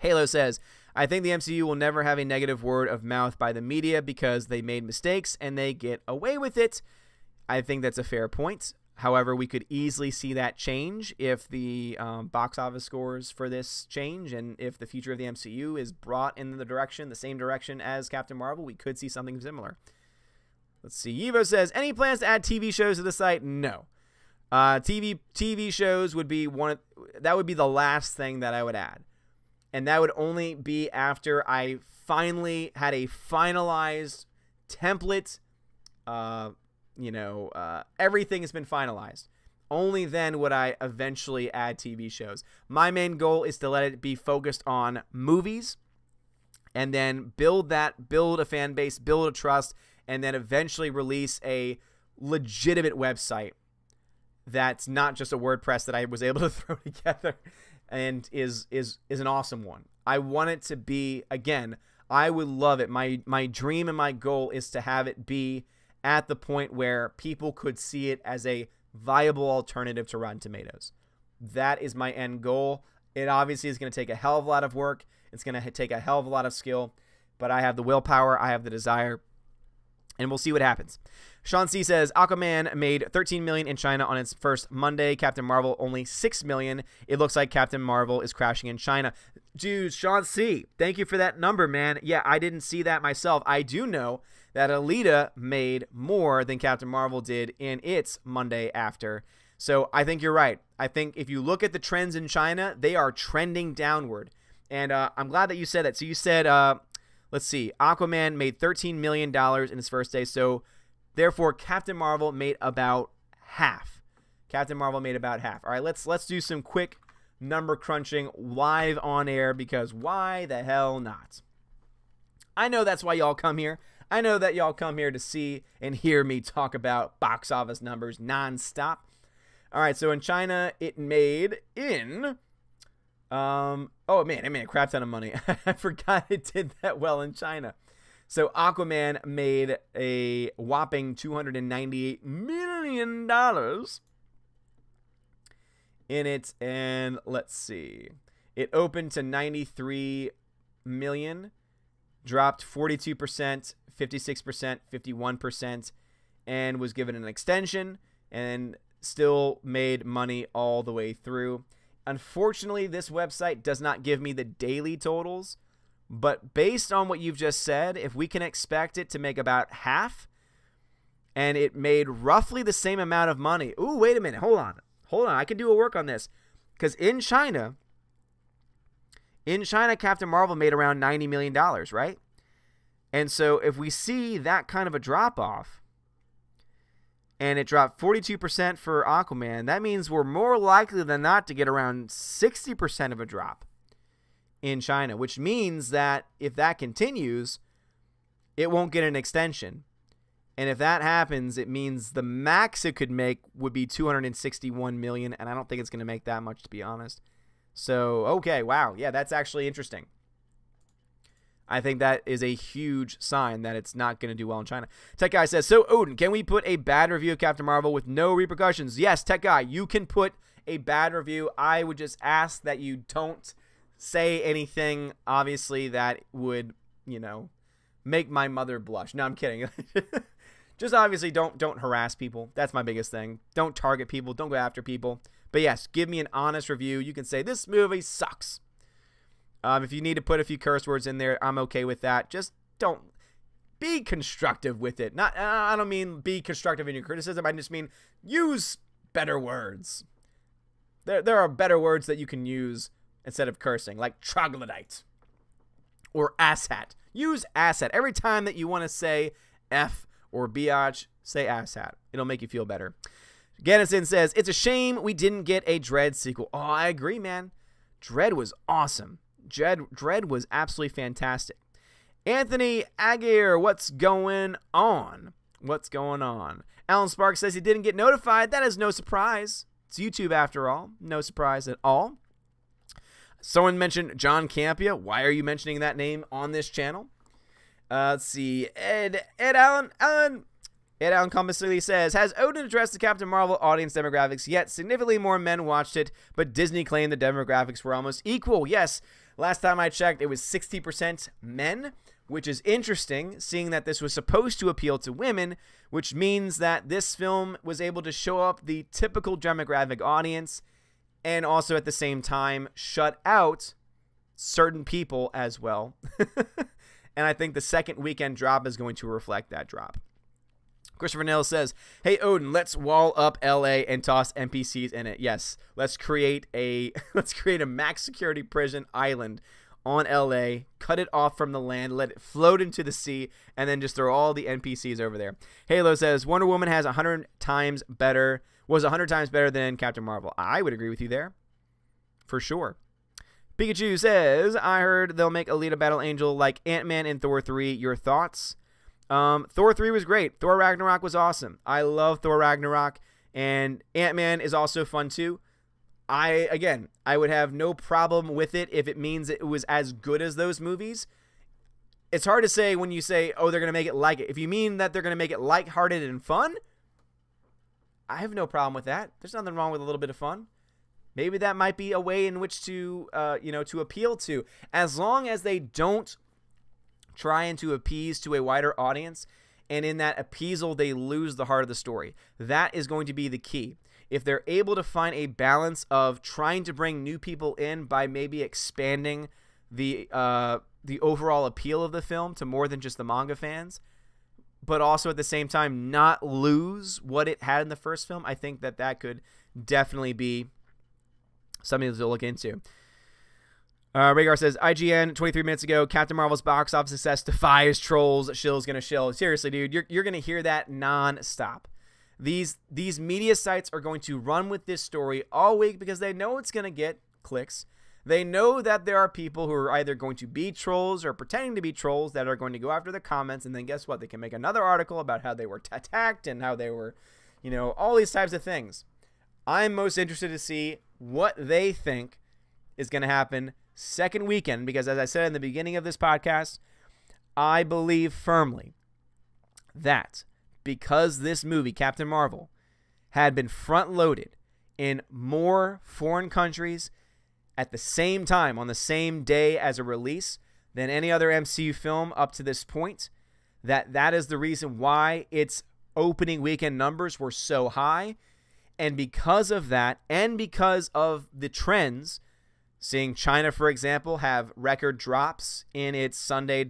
Halo says, I think the MCU will never have a negative word of mouth by the media because they made mistakes and they get away with it. I think that's a fair point. However, we could easily see that change if the box office scores for this change, and if the future of the MCU is brought in the same direction as Captain Marvel, we could see something similar. Let's see. Evo says, any plans to add TV shows to the site? No. TV shows would be that would be the last thing that I would add. And that would only be after I finally had a finalized template. Everything has been finalized. Only then would I eventually add TV shows. My main goal is to let it be focused on movies, and then build a fan base, build a trust, and then eventually release a legitimate website that's not just a WordPress that I was able to throw together and is an awesome one. I want it to be, again, I would love it. My dream and my goal is to have it be at the point where people could see it as a viable alternative to Rotten Tomatoes. That is my end goal. It obviously is going to take a hell of a lot of work. It's going to take a hell of a lot of skill, but I have the willpower, I have the desire, and we'll see what happens. Sean C. says, Aquaman made $13 million in China on its first Monday. Captain Marvel only $6 million. It looks like Captain Marvel is crashing in China. Dude, Sean C., thank you for that number, man. Yeah, I didn't see that myself. I do know that Alita made more than Captain Marvel did in its Monday after. So I think you're right. I think if you look at the trends in China, they are trending downward. And I'm glad that you said that. So you said, let's see, Aquaman made $13 million in its first day. So therefore, Captain Marvel made about half. Captain Marvel made about half. All right, let's do some quick number crunching live on air, because why the hell not? I know that's why y'all come here. I know that y'all come here to see and hear me talk about box office numbers nonstop. All right, so in China, it made in... oh, man, it made a crap ton of money. I forgot it did that well in China. So Aquaman made a whopping $298 million in it. And let's see. It opened to $93 million, dropped 42%, 56%, 51%, and was given an extension and still made money all the way through. Unfortunately, this website does not give me the daily totals, but based on what you've just said, if we can expect it to make about half, and it made roughly the same amount of money. Ooh, wait a minute. Hold on. I can do a work on this. Because in China, Captain Marvel made around $90 million, right? And so if we see that kind of a drop-off, and it dropped 42% for Aquaman, that means we're more likely than not to get around 60% of a drop in China, which means that if that continues, it won't get an extension. And if that happens, it means the max it could make would be $261 million, and I don't think it's going to make that much, to be honest. So, okay, wow. Yeah, that's actually interesting. I think that is a huge sign that it's not going to do well in China. Tech Guy says, so Odin, can we put a bad review of Captain Marvel with no repercussions? Yes, Tech Guy, you can put a bad review. I would just ask that you don't say anything, obviously, that would, you know, make my mother blush. No, I'm kidding. Just obviously don't harass people. That's my biggest thing. Don't target people. Don't go after people. But yes, give me an honest review. You can say, this movie sucks. If you need to put a few curse words in there, I'm okay with that. Just don't be constructive with it. I don't mean be constructive in your criticism. I just mean use better words. There are better words that you can use instead of cursing, like troglodyte or asshat. Use asshat. Every time that you want to say F or biatch, say asshat. It'll make you feel better. Gannison says, it's a shame we didn't get a Dredd sequel. Oh, I agree, man. Dredd was awesome. Dredd was absolutely fantastic. Anthony Aguirre, what's going on? What's going on? Alan Sparks says he didn't get notified. That is no surprise. It's YouTube after all. No surprise at all. Someone mentioned John Campea. Why are you mentioning that name on this channel? Let's see. Ed Allen Compassilli says, has Odin addressed the Captain Marvel audience demographics yet? Significantly more men watched it, but Disney claimed the demographics were almost equal. Yes, last time I checked, it was 60% men, which is interesting, seeing that this was supposed to appeal to women, which means that this film was able to show up the typical demographic audience and also at the same time shut out certain people as well. And I think the second weekend drop is going to reflect that drop. Christopher Nail says, hey, Odin, let's wall up LA and toss NPCs in it. Yes, let's create a max security prison island on LA, cut it off from the land, let it float into the sea, and then just throw all the NPCs over there. Halo says, Wonder Woman was 100 times better than Captain Marvel. I would agree with you there, for sure. Pikachu says, I heard they'll make Alita Battle Angel like Ant-Man in Thor 3. Your thoughts? Thor 3 was great. Thor Ragnarok was awesome. I love Thor Ragnarok, and Ant-Man is also fun too. I would have no problem with it if it means it was as good as those movies. It's hard to say when you say, oh, they're going to make it like it. If you mean that they're going to make it lighthearted and fun, I have no problem with that. There's nothing wrong with a little bit of fun. Maybe that might be a way in which to, to appeal to, as long as they don't trying to appease to a wider audience, and in that appeasal they lose the heart of the story. That is going to be the key. If they're able to find a balance of trying to bring new people in by maybe expanding the overall appeal of the film to more than just the manga fans, but also at the same time not lose what it had in the first film, I think that could definitely be something to look into. Rhaegar says, IGN 23 minutes ago, Captain Marvel's box office success defies trolls. Shill's gonna shill. Seriously, dude, you're gonna hear that non-stop. These media sites are going to run with this story all week because they know it's gonna get clicks. They know that there are people who are either going to be trolls or pretending to be trolls that are going to go after the comments, and then guess what? They can make another article about how they were attacked and how they were, all these types of things. I'm most interested to see what they think is going to happen second weekend, because as I said in the beginning of this podcast, I believe firmly that because this movie, Captain Marvel, had been front-loaded in more foreign countries at the same time, on the same day as a release, than any other MCU film up to this point, that is the reason why its opening weekend numbers were so high. And because of that, and because of the trends, seeing China, for example, have record drops in its Sunday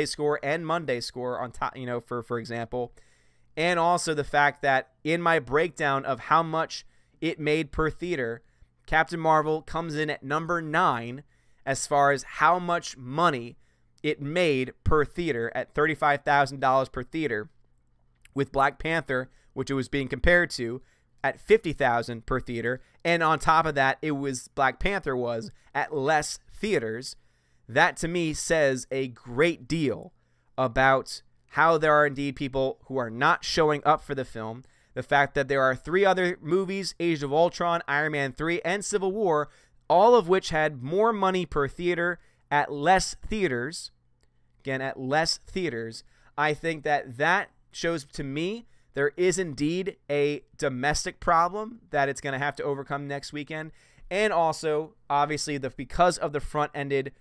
score and Monday score on top, for example, and also the fact that in my breakdown of how much it made per theater, Captain Marvel comes in at number 9 as far as how much money it made per theater at $35,000 per theater, with Black Panther, which it was being compared to, at $50,000 per theater, and on top of that, Black Panther was at less theaters. That to me says a great deal about how there are indeed people who are not showing up for the film. The fact that there are 3 other movies, Age of Ultron, Iron Man 3, and Civil War, all of which had more money per theater at less theaters. Again, at less theaters. I think that shows to me there is indeed a domestic problem that it's going to have to overcome next weekend. And also, obviously, because of the front-ended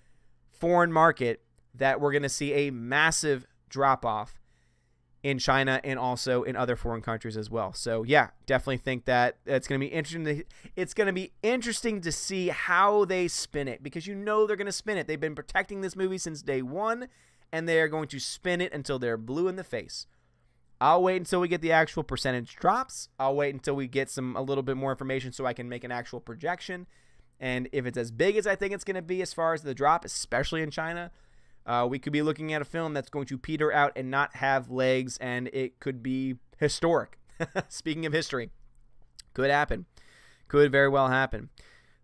foreign market, that we're going to see a massive drop-off in China and also in other foreign countries as well. So, yeah, definitely think that it's going to be interesting. It's going to be interesting to see how they spin it, because they're going to spin it. They've been protecting this movie since day one, and they are going to spin it until they're blue in the face. I'll wait until we get the actual percentage drops. I'll wait until we get a little bit more information so I can make an actual projection. And if it's as big as I think it's going to be as far as the drop, especially in China, we could be looking at a film that's going to peter out and not have legs, and it could be historic. Speaking of history, could happen. Could very well happen.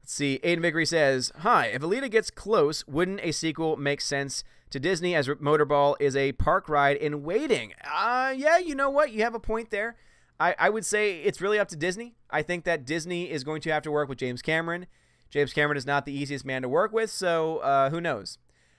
Let's see. Aiden Vickery says, hi, if Alita gets close, wouldn't a sequel make sense to Disney, as Motorball is a park ride in waiting? Yeah, you know what? You have a point there. I would say it's really up to Disney. I think that Disney is going to have to work with James Cameron. James Cameron is not the easiest man to work with, so who knows?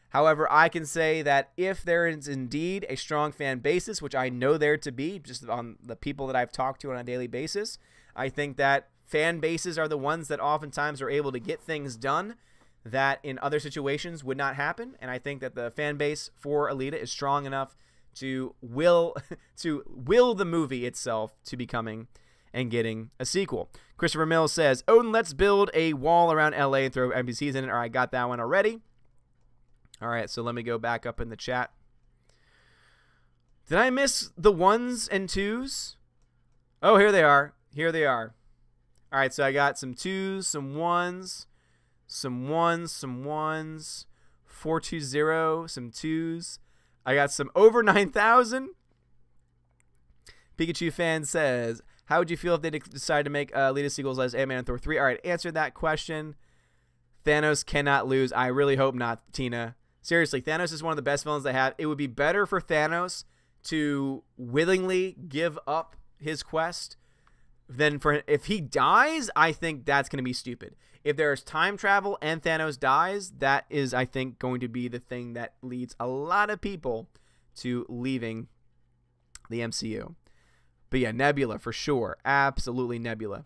However, I can say that if there is indeed a strong fan basis, which I know there to be, just on the people that I've talked to on a daily basis, I think that fan bases are the ones that oftentimes are able to get things done that in other situations would not happen. And I think that the fan base for Alita is strong enough to will the movie itself to becoming and getting a sequel. Christopher Mills says, Odin, let's build a wall around LA and throw NPCs in it. All right, got that one already. All right, so let me go back up in the chat. Did I miss the 1s and 2s? Oh, here they are. Here they are. All right, so I got some 2s, some 1s, some 1s, some 1s, 420, some 2s. I got some over 9,000. Pikachu fan says, how would you feel if they decide to make Alita sequels as Ant-Man and Thor 3? All right, answer that question. Thanos cannot lose. I really hope not, Tina. Seriously, Thanos is one of the best villains they have. It would be better for Thanos to willingly give up his quest than if he dies. I think that's going to be stupid. If there's time travel and Thanos dies, that is, I think, going to be the thing that leads a lot of people to leaving the MCU. But yeah, Nebula for sure. Absolutely Nebula.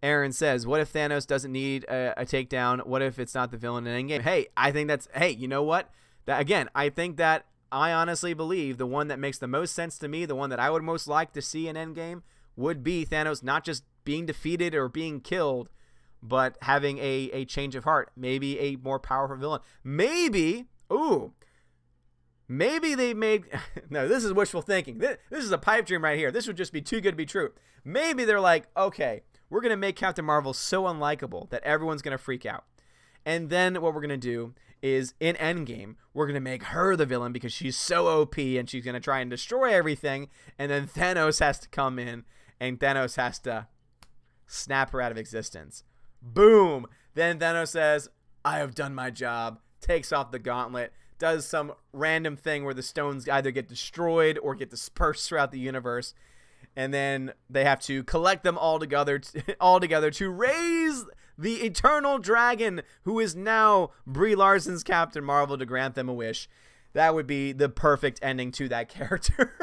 Aaron says, what if Thanos doesn't need a takedown? What if it's not the villain in Endgame? Hey, I think that's, hey, you know what? I think that I honestly believe the one that makes the most sense to me, the one that I would most like to see in Endgame, would be Thanos not just being defeated or being killed, but having a change of heart. Maybe a more powerful villain. Maybe they made... No, this is wishful thinking. This is a pipe dream right here. This would just be too good to be true. Maybe they're like, okay, we're going to make Captain Marvel so unlikable that everyone's going to freak out. And then what we're going to do is, in Endgame, we're going to make her the villain because she's so OP and she's going to try and destroy everything. And then Thanos has to come in and Thanos has to snap her out of existence. Boom! Then Thanos says, I have done my job, takes off the gauntlet, does some random thing where the stones either get destroyed or get dispersed throughout the universe, and then they have to collect them all together to raise the eternal dragon, who is now Brie Larson's Captain Marvel, to grant them a wish. That would be the perfect ending to that character.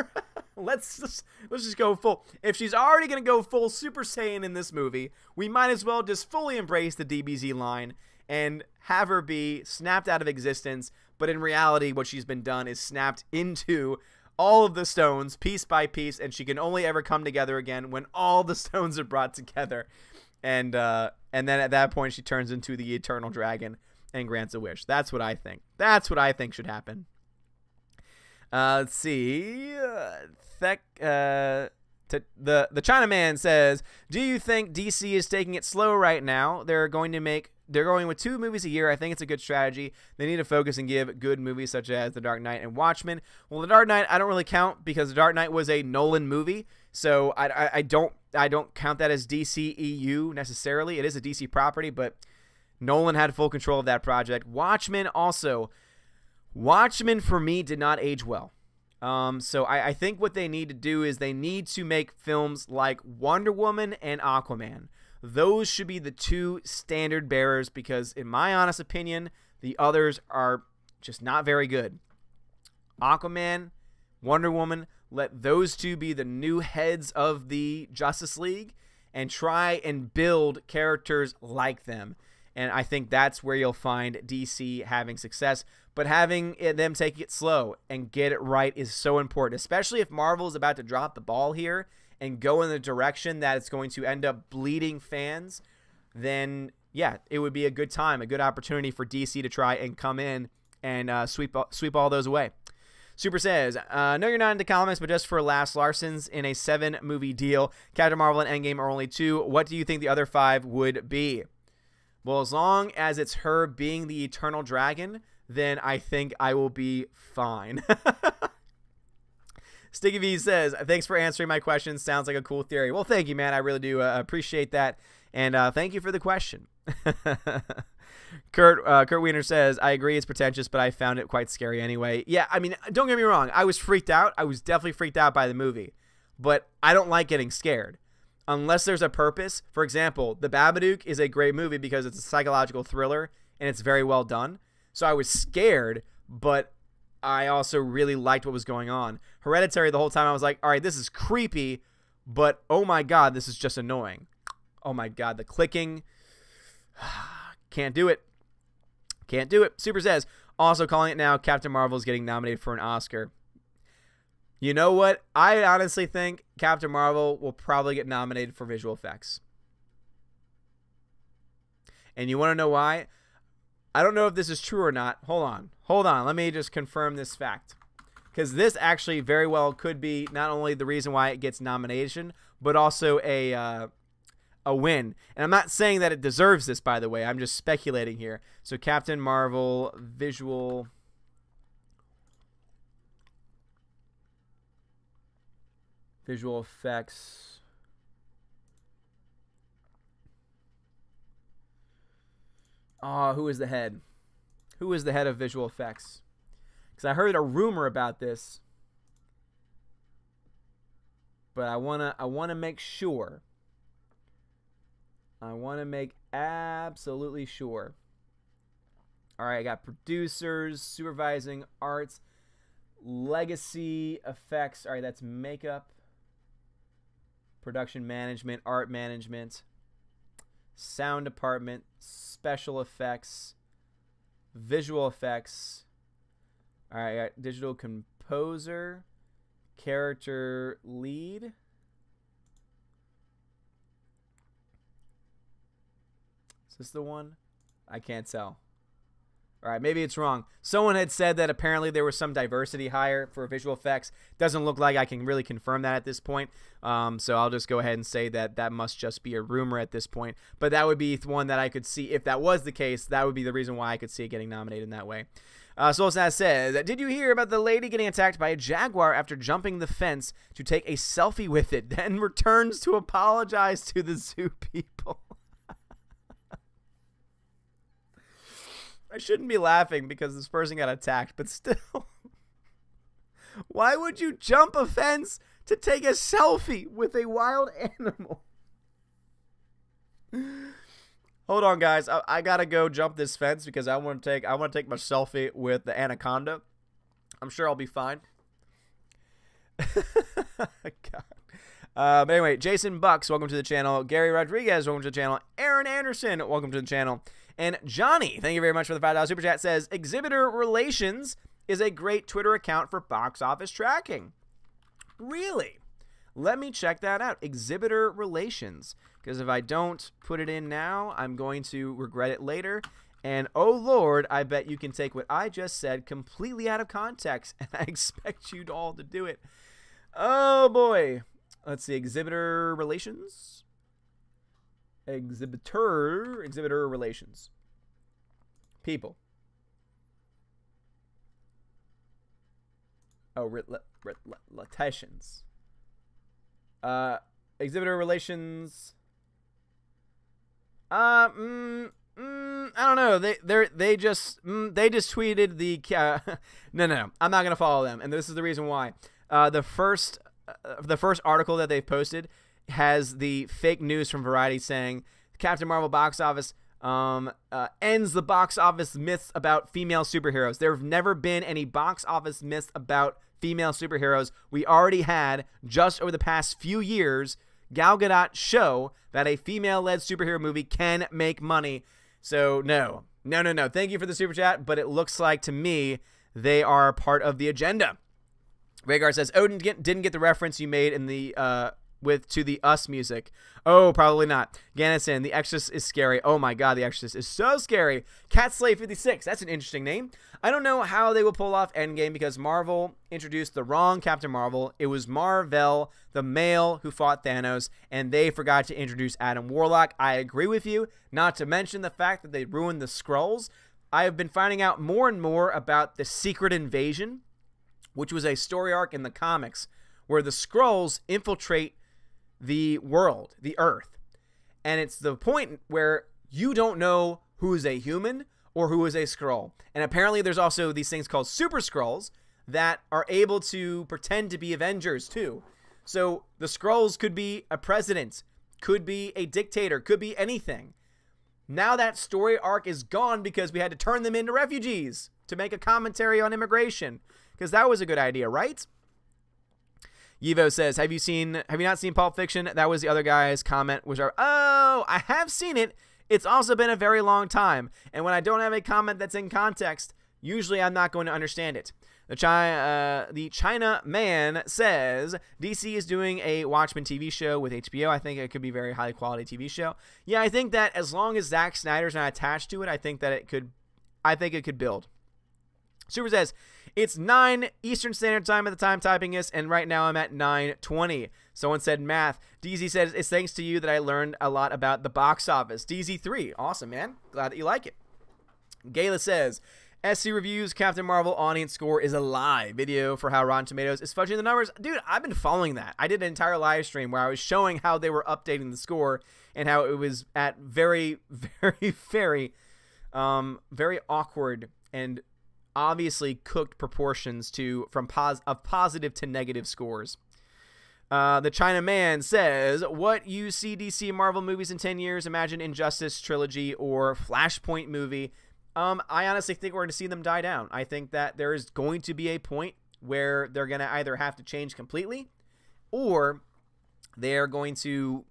Let's just go full. If she's already going to go full Super Saiyan in this movie, we might as well just fully embrace the DBZ line and have her be snapped out of existence. But in reality, what she's been done is snapped into all of the stones piece by piece, and she can only ever come together again when all the stones are brought together. And then at that point, she turns into the eternal dragon and grants a wish. That's what I think. That's what I think should happen. Let's see. The Chinaman says, do you think DC is taking it slow right now? They're going with 2 movies a year. I think it's a good strategy. They need to focus and give good movies such as The Dark Knight and Watchmen. Well, The Dark Knight I don't really count because The Dark Knight was a Nolan movie, so I don't count that as DCEU necessarily. It is a DC property, but Nolan had full control of that project. Watchmen for me did not age well. So I think what they need to do is they need to make films like Wonder Woman and Aquaman. Those should be the 2 standard bearers because, in my honest opinion, the others are just not very good. Aquaman, Wonder Woman, let those 2 be the new heads of the Justice League and try and build characters like them. And I think that's where you'll find DC having success. But having them take it slow and get it right is so important, especially if Marvel is about to drop the ball here and go in the direction that it's going to end up bleeding fans. Then, yeah, it would be a good time, a good opportunity for DC to try and come in and sweep all those away. Super says, no, you're not into comics, but just for laughs, Larson's in a 7-movie deal. Captain Marvel and Endgame are only 2. What do you think the other 5 would be? Well, as long as it's her being the eternal dragon, then I think I will be fine. Sticky V says, thanks for answering my question. Sounds like a cool theory. Well, thank you, man. I really do appreciate that. And thank you for the question. Kurt Wiener says, I agree it's pretentious, but I found it quite scary anyway. Yeah, I mean, don't get me wrong. I was freaked out. I was definitely freaked out by the movie. But I don't like getting scared. Unless there's a purpose. For example, The Babadook is a great movie because it's a psychological thriller and it's very well done. So I was scared, but I also really liked what was going on. Hereditary, the whole time I was like, all right, this is creepy, but oh my God, this is just annoying. Oh my God, the clicking. Can't do it. Can't do it. Super says, also calling it now, Captain Marvel is getting nominated for an Oscar. You know what? I honestly think Captain Marvel will probably get nominated for visual effects. And you want to know why? I don't know if this is true or not. Hold on. Hold on. Let me just confirm this fact. Because this actually very well could be not only the reason why it gets nomination, but also a win. And I'm not saying that it deserves this, by the way. I'm just speculating here. So Captain Marvel visual effects. Who is the head? Who is the head of visual effects? Because I heard a rumor about this, but I wanna make sure. I want to make absolutely sure. All right, I got producers, supervising arts, legacy effects. All right, that's makeup, production management, art management, sound department, special effects, visual effects. All right, I got digital composer, character lead. Is this the one? I can't tell. All right, maybe it's wrong. Someone had said that apparently there was some diversity hire for visual effects. Doesn't look like I can really confirm that at this point. So I'll just go ahead and say that that must just be a rumor at this point. But that would be one that I could see. If that was the case, that would be the reason why I could see it getting nominated in that way. Solsaz says, did you hear about the lady getting attacked by a jaguar after jumping the fence to take a selfie with it, then returns to apologize to the zoo people? I shouldn't be laughing because this person got attacked, but still. Why would you jump a fence to take a selfie with a wild animal? Hold on, guys. I gotta go jump this fence because I want to take my selfie with the anaconda. I'm sure I'll be fine. God. But anyway, Jason Bucks, welcome to the channel. Gary Rodriguez, welcome to the channel. Aaron Anderson, welcome to the channel. And Johnny, thank you very much for the $5 super chat, says, exhibitor relations is a great Twitter account for box office tracking. Really? Let me check that out. Exhibitor Relations. Because if I don't put it in now, I'm going to regret it later. And oh Lord, I bet you can take what I just said completely out of context. And I expect you all to do it. Oh boy. Let's see. Exhibitor Relations. Exhibitor Relations. People. Oh, relations. Exhibitor Relations. I don't know. They just tweeted the no. I'm not gonna follow them, and this is the reason why. The first article that they've posted has the fake news from Variety saying Captain Marvel box office ends the box office myths about female superheroes. There have never been any box office myths about female superheroes. We already had, just over the past few years, Gal Gadot show that a female-led superhero movie can make money. So, no. Thank you for the super chat, but it looks like, to me, they are part of the agenda. Rhaegar says, Odin didn't get the reference you made in the to the Us music. Oh, probably not. Gannison, The Exorcist is scary. Oh my god, The Exorcist is so scary. Catslave 56, that's an interesting name. I don't know how they will pull off Endgame because Marvel introduced the wrong Captain Marvel. It was Marvel, the male who fought Thanos, and they forgot to introduce Adam Warlock. I agree with you, not to mention the fact that they ruined the Skrulls. I have been finding out more and more about the Secret Invasion, which was a story arc in the comics where the Skrulls infiltrate the world, the Earth. And it's the point where you don't know who is a human or who is a Skrull. And apparently there's also these things called Super Skrulls that are able to pretend to be Avengers too. So the Skrulls could be a president, could be a dictator, could be anything. Now that story arc is gone because we had to turn them into refugees to make a commentary on immigration. Because that was a good idea, right? Yivo says, have you not seen Pulp Fiction? That was the other guy's comment, which are, oh, I have seen it. It's also been a very long time. And when I don't have a comment that's in context, usually I'm not going to understand it. The China Man says, DC is doing a Watchmen TV show with HBO. I think it could be a very high quality TV show. Yeah, I think that as long as Zack Snyder's not attached to it, I think it could build. Super says, it's 9 Eastern Standard Time at the time typing this, and right now I'm at 9:20. Someone said math. DZ says, it's thanks to you that I learned a lot about the box office. DZ3, awesome, man. Glad that you like it. Gayla says, SC Reviews Captain Marvel audience score is a live video for how Rotten Tomatoes is fudging the numbers. Dude, I've been following that. I did an entire live stream where I was showing how they were updating the score and how it was at very, very, very, very awkward and obviously cooked proportions from positive to negative scores. The China Man says, what you see DC Marvel movies in 10 years, imagine Injustice trilogy or Flashpoint movie. I honestly think we're going to see them die down. I think that there is going to be a point where they're going to either have to change completely or they're going to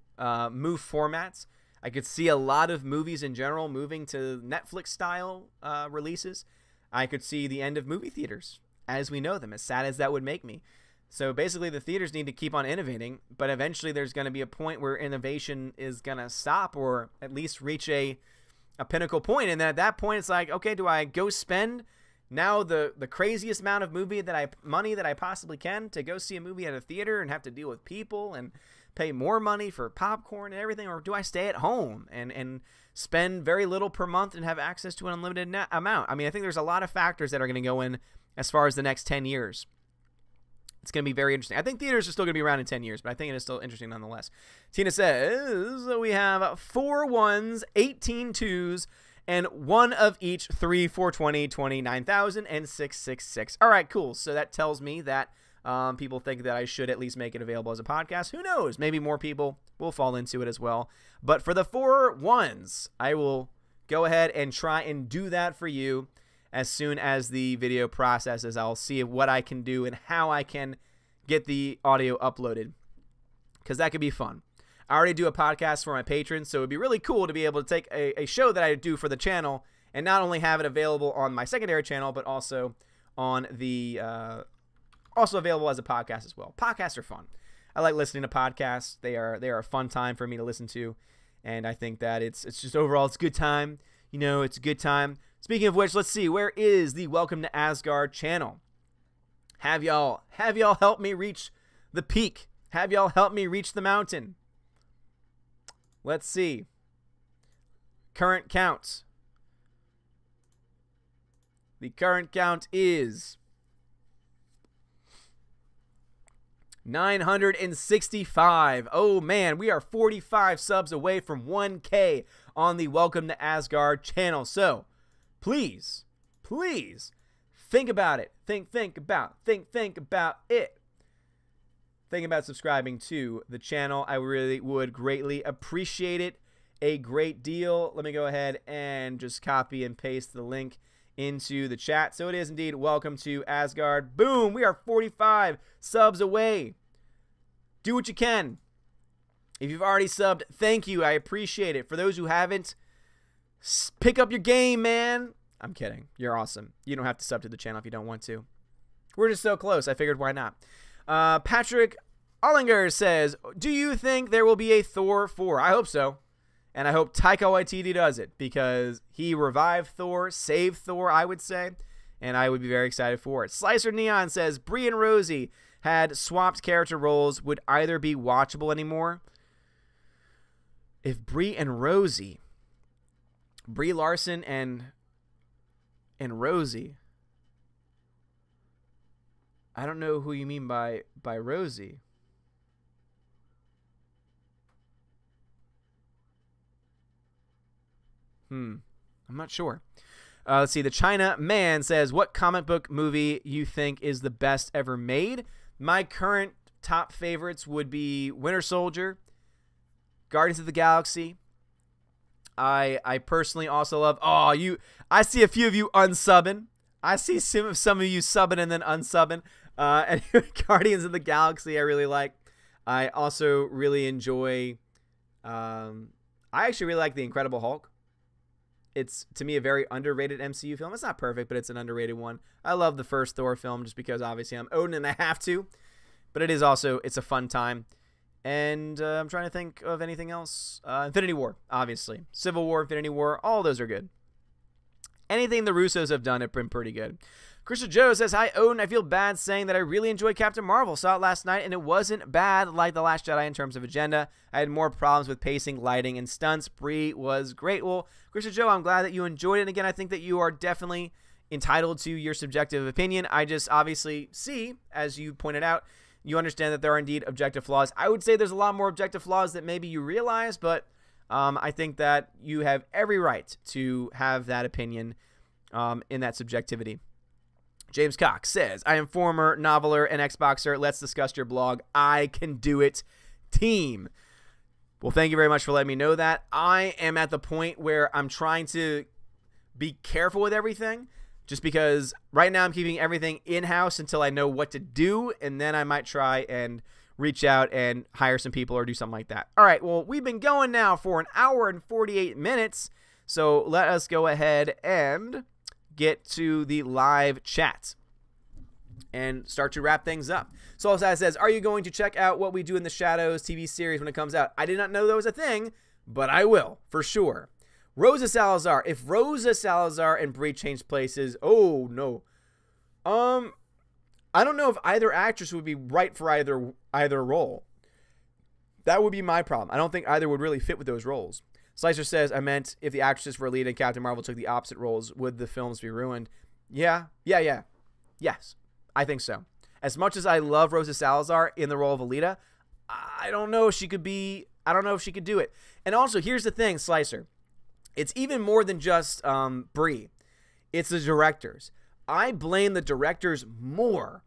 move formats. I could see a lot of movies in general moving to Netflix style releases. I could see the end of movie theaters as we know them, as sad as that would make me. So basically the theaters need to keep on innovating, but eventually there's going to be a point where innovation is going to stop or at least reach a pinnacle point. And then at that point, it's like, okay, do I go spend now the craziest amount of money that I possibly can to go see a movie at a theater and have to deal with people and pay more money for popcorn and everything? Or do I stay at home and spend very little per month and have access to an unlimited amount? I mean, I think there's a lot of factors that are going to go in as far as the next 10 years. It's going to be very interesting. I think theaters are still going to be around in 10 years, but I think it is still interesting nonetheless. Tina says, we have 4 1s, 18 2s, and 1 of each 3, 420, 29,000, and 666. All right, cool. So that tells me that people think that I should at least make it available as a podcast. Who knows? Maybe more people will fall into it as well. But for the 4 1s, I will go ahead and try and do that for you as soon as the video processes. I'll see what I can do and how I can get the audio uploaded, because that could be fun. I already do a podcast for my patrons, so it'd be really cool to be able to take a show that I do for the channel and not only have it available on my secondary channel, but also on the also available as a podcast as well. Podcasts are fun. I like listening to podcasts. They are a fun time for me to listen to, and I think that it's just overall it's a good time. You know, it's a good time. Speaking of which, let's see, where is the Welcome to Asgard channel? Have y'all helped me reach the peak? Have y'all helped me reach the mountain? Let's see. Current count. The current count is 965. Oh man, we are 45 subs away from 1K on the Welcome to Asgard channel. So, please think about it. Think about it. Think about subscribing to the channel. I really would greatly appreciate it a great deal. Let me go ahead and just copy and paste the link into the chat. So it is indeed Welcome to Asgard. Boom, we are 45 subs away. Do what you can. If you've already subbed, thank you. I appreciate it. For those who haven't, pick up your game, man. I'm kidding. You're awesome. You don't have to sub to the channel if you don't want to. We're just so close. I figured why not. Patrick Ollinger says, do you think there will be a Thor 4? I hope so. And I hope Taika Waititi does it, because he revived Thor, saved Thor, I would say, and I would be very excited for it. Slicer Neon says, Brie and Rosie had swapped character roles. Would either be watchable anymore? If Brie and Rosie, Brie Larson and Rosie, I don't know who you mean by Rosie. I'm not sure. Let's see. The China Man says, what comic book movie you think is the best ever made? My current top favorites would be Winter Soldier, Guardians of the Galaxy. I personally also love, I see a few of you unsubbing. I see some of you subbing and then unsubbing. And Guardians of the Galaxy I really like. I also really enjoy, I actually really like The Incredible Hulk. It's, to me, a very underrated MCU film. It's not perfect, but it's an underrated one. I love the first Thor film just because, obviously, I'm Odin and I have to. But it is also, it's a fun time. And I'm trying to think of anything else. Infinity War, obviously. Civil War, Infinity War, all those are good. Anything the Russos have done have been pretty good. Christian Joe says, hi, Odin. I feel bad saying that I really enjoyed Captain Marvel. Saw it last night, and it wasn't bad like The Last Jedi in terms of agenda. I had more problems with pacing, lighting, and stunts. Brie was great. Well, Christian Joe, I'm glad that you enjoyed it. And again, I think that you are definitely entitled to your subjective opinion. I just obviously see, as you pointed out, you understand that there are indeed objective flaws. I would say there's a lot more objective flaws that maybe you realize, but I think that you have every right to have that opinion in that subjectivity. James Cox says, I am former noveler and Xboxer. Let's discuss your blog. I can do it, team. Well, thank you very much for letting me know that. I am at the point where I'm trying to be careful with everything, just because right now I'm keeping everything in-house until I know what to do, and then I might try and reach out and hire some people or do something like that. All right, well, we've been going now for an hour and 48 minutes, so let us go ahead and get to the live chat and start to wrap things up. Soulside says, are you going to check out What We Do in the Shadows TV series when it comes out? I did not know that was a thing, but I will, for sure. Rosa Salazar. If Rosa Salazar and Brie changed places, oh, no. I don't know if either actress would be right for either role. That would be my problem. I don't think either would really fit with those roles. Slicer says, I meant if the actresses for Alita and Captain Marvel took the opposite roles, would the films be ruined? Yeah. Yes, I think so. As much as I love Rosa Salazar in the role of Alita, I don't know if she could be, I don't know if she could do it. And also, here's the thing, Slicer. It's even more than just Brie. It's the directors. I blame the directors more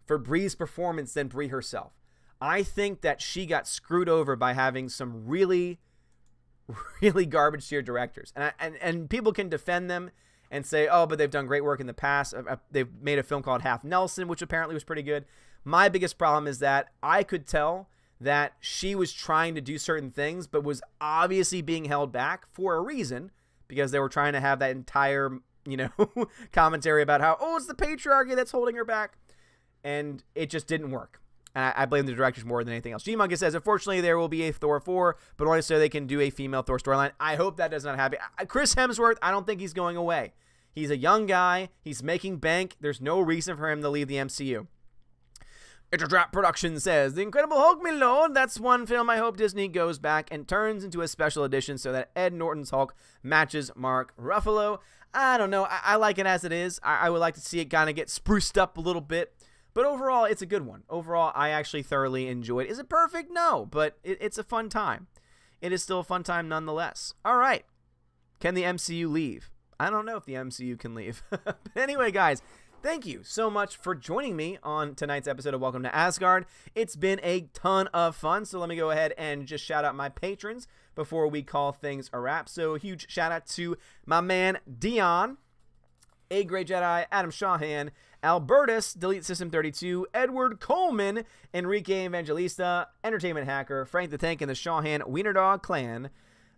for Brie's performance than Brie herself. I think that she got screwed over by having some really garbage tier directors. And people can defend them and say, oh, but they've done great work in the past. They've made a film called Half Nelson, which apparently was pretty good. My biggest problem is that I could tell that she was trying to do certain things, but was obviously being held back for a reason, because they were trying to have that entire you know, commentary about how, oh, it's the patriarchy that's holding her back. And it just didn't work. And I blame the directors more than anything else. G-Mungus says, unfortunately, there will be a Thor 4, but only so they can do a female Thor storyline. I hope that does not happen. Chris Hemsworth, I don't think he's going away. He's a young guy. He's making bank. There's no reason for him to leave the MCU. Interdrap Production says, The Incredible Hulk, my lord. That's one film I hope Disney goes back and turns into a special edition so that Ed Norton's Hulk matches Mark Ruffalo. I don't know. I like it as it is. I would like to see it kind of get spruced up a little bit. But overall, it's a good one. Overall, I actually thoroughly enjoyed it. Is it perfect? No, but it's a fun time. It is still a fun time nonetheless. All right. Can the MCU leave? I don't know if the MCU can leave. But anyway, guys, thank you so much for joining me on tonight's episode of Welcome to Asgard. It's been a ton of fun, so let me go ahead and just shout out my patrons before we call things a wrap. So a huge shout out to my man Dion, A Great Jedi, Adam Shahan, Albertus, Delete System 32, Edward Coleman, Enrique Evangelista, Entertainment Hacker, Frank the Tank and the Shahan Wiener Dog Clan,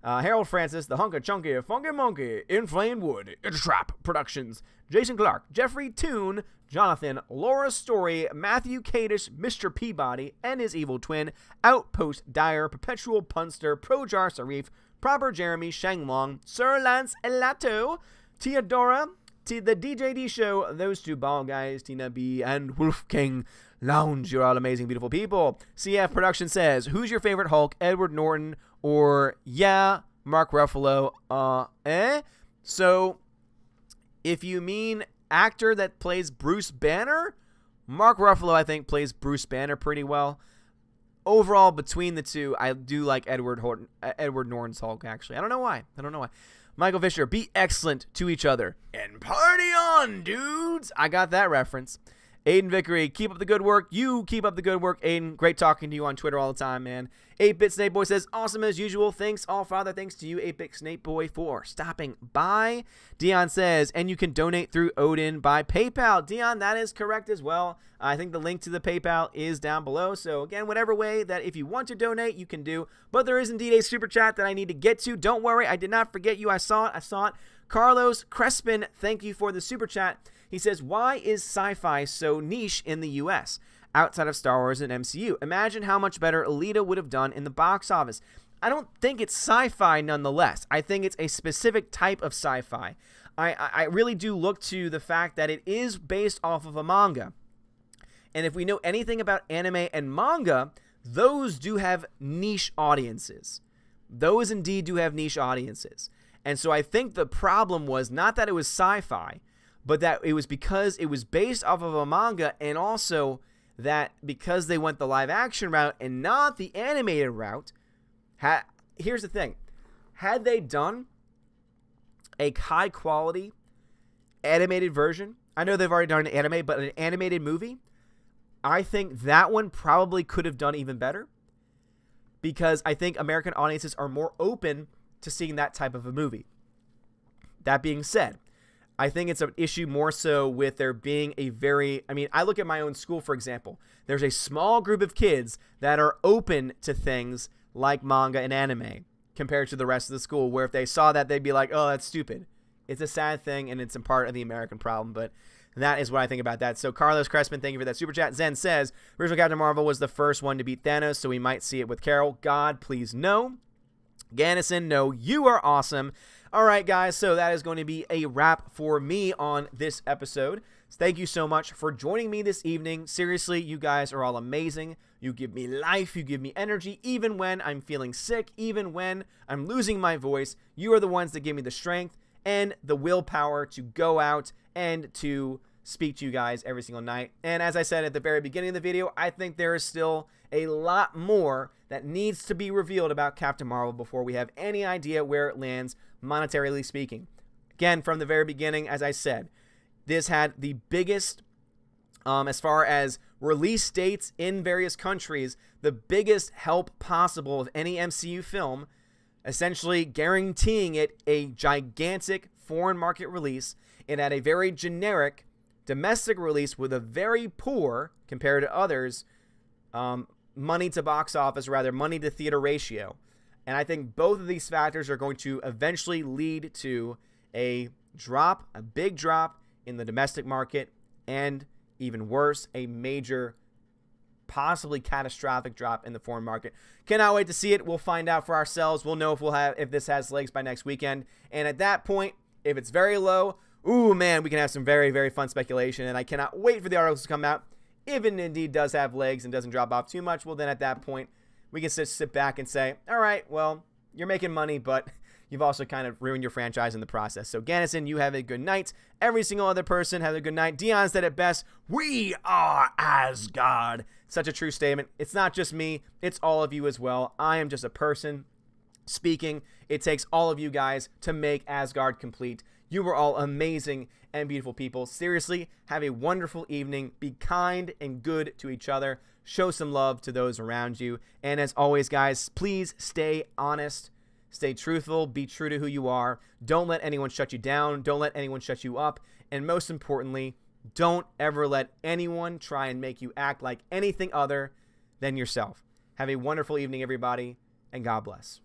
Harold Francis, the Hunka Chunky Funky Monkey, Inflamed Wood, Intertrap Productions, Jason Clark, Jeffrey Toon, Jonathan, Laura Story, Matthew Kadish, Mr. Peabody, and his evil twin, Outpost Dyer, Perpetual Punster, Projar Sarif, Proper Jeremy, Shang Long, Sir Lance Elato, Teodora, the DJD Show, those two ball guys, Tina B, and Wolfgang Lounge. You're all amazing, beautiful people. CF Production says, who's your favorite Hulk, Edward Norton or, Mark Ruffalo? So, if you mean actor that plays Bruce Banner, Mark Ruffalo, I think, plays Bruce Banner pretty well. Overall, between the two, I do like Edward Norton's Hulk, actually. I don't know why. Michael Fisher, be excellent to each other. And party on, dudes! I got that reference. Aiden Vickery, keep up the good work. You keep up the good work, Aiden. Great talking to you on Twitter all the time, man. 8-Bit Snake Boy says, awesome as usual. Thanks, all father. Thanks to you, 8-Bit Snake Boy, for stopping by. Dion says, and you can donate through Odin by PayPal. Dion, that is correct as well. I think the link to the PayPal is down below. So, again, whatever way that if you want to donate, you can do. But there is indeed a super chat that I need to get to. Don't worry, I did not forget you. I saw it. Carlos Crespin, thank you for the super chat. He says, why is sci-fi so niche in the U.S. outside of Star Wars and MCU? Imagine how much better Alita would have done in the box office. I don't think it's sci-fi nonetheless. I think it's a specific type of sci-fi. I really do look to the fact that it is based off of a manga. And if we know anything about anime and manga, those do have niche audiences. Those indeed do have niche audiences. And so I think the problem was not that it was sci-fi, but that it was because it was based off of a manga, and also that because they went the live action route and not the animated route. Here's the thing. Had they done a high quality animated version, I know they've already done an anime, but an animated movie, I think that one probably could have done even better, because I think American audiences are more open to seeing that type of a movie. That being said, I think it's an issue more so with there being a very, I look at my own school, for example. There's a small group of kids that are open to things like manga and anime compared to the rest of the school, where if they saw that, they'd be like, oh, that's stupid. It's a sad thing, and it's a part of the American problem, but that is what I think about that. So Carlos Crespin, thank you for that super chat. Zen says, original Captain Marvel was the first one to beat Thanos, so we might see it with Carol. God, please, no. Gannison, no, you are awesome. All right, guys, so that is going to be a wrap for me on this episode. Thank you so much for joining me this evening. Seriously, you guys are all amazing. You give me life. You give me energy, even when I'm feeling sick, even when I'm losing my voice. You are the ones that give me the strength and the willpower to go out and to speak to you guys every single night. And as I said at the very beginning of the video, I think there is still a lot more that needs to be revealed about Captain Marvel before we have any idea where it lands, monetarily speaking. Again, from the very beginning, as I said, this had the biggest, as far as release dates in various countries, the biggest help possible of any MCU film, essentially guaranteeing it a gigantic foreign market release. It had a very generic domestic release with a very poor, compared to others, money to box office, rather money to theater ratio. And I think both of these factors are going to eventually lead to a drop, a big drop in the domestic market, and even worse, a major, possibly catastrophic drop in the foreign market. Cannot wait to see it. We'll find out for ourselves. We'll know if this has legs by next weekend. And at that point, if it's very low, ooh, man, we can have some very, very fun speculation. And I cannot wait for the articles to come out. If it indeed does have legs and doesn't drop off too much, well, then at that point, we can sit back and say, all right, well, you're making money, but you've also kind of ruined your franchise in the process. So, Gannison, you have a good night. Every single other person has a good night. Dion said it best, we are Asgard. Such a true statement. It's not just me. It's all of you as well. I am just a person speaking. It takes all of you guys to make Asgard complete. You were all amazing and beautiful people. Seriously, have a wonderful evening. Be kind and good to each other. Show some love to those around you. And as always, guys, please stay honest. Stay truthful. Be true to who you are. Don't let anyone shut you down. Don't let anyone shut you up. And most importantly, don't ever let anyone try and make you act like anything other than yourself. Have a wonderful evening, everybody, and God bless.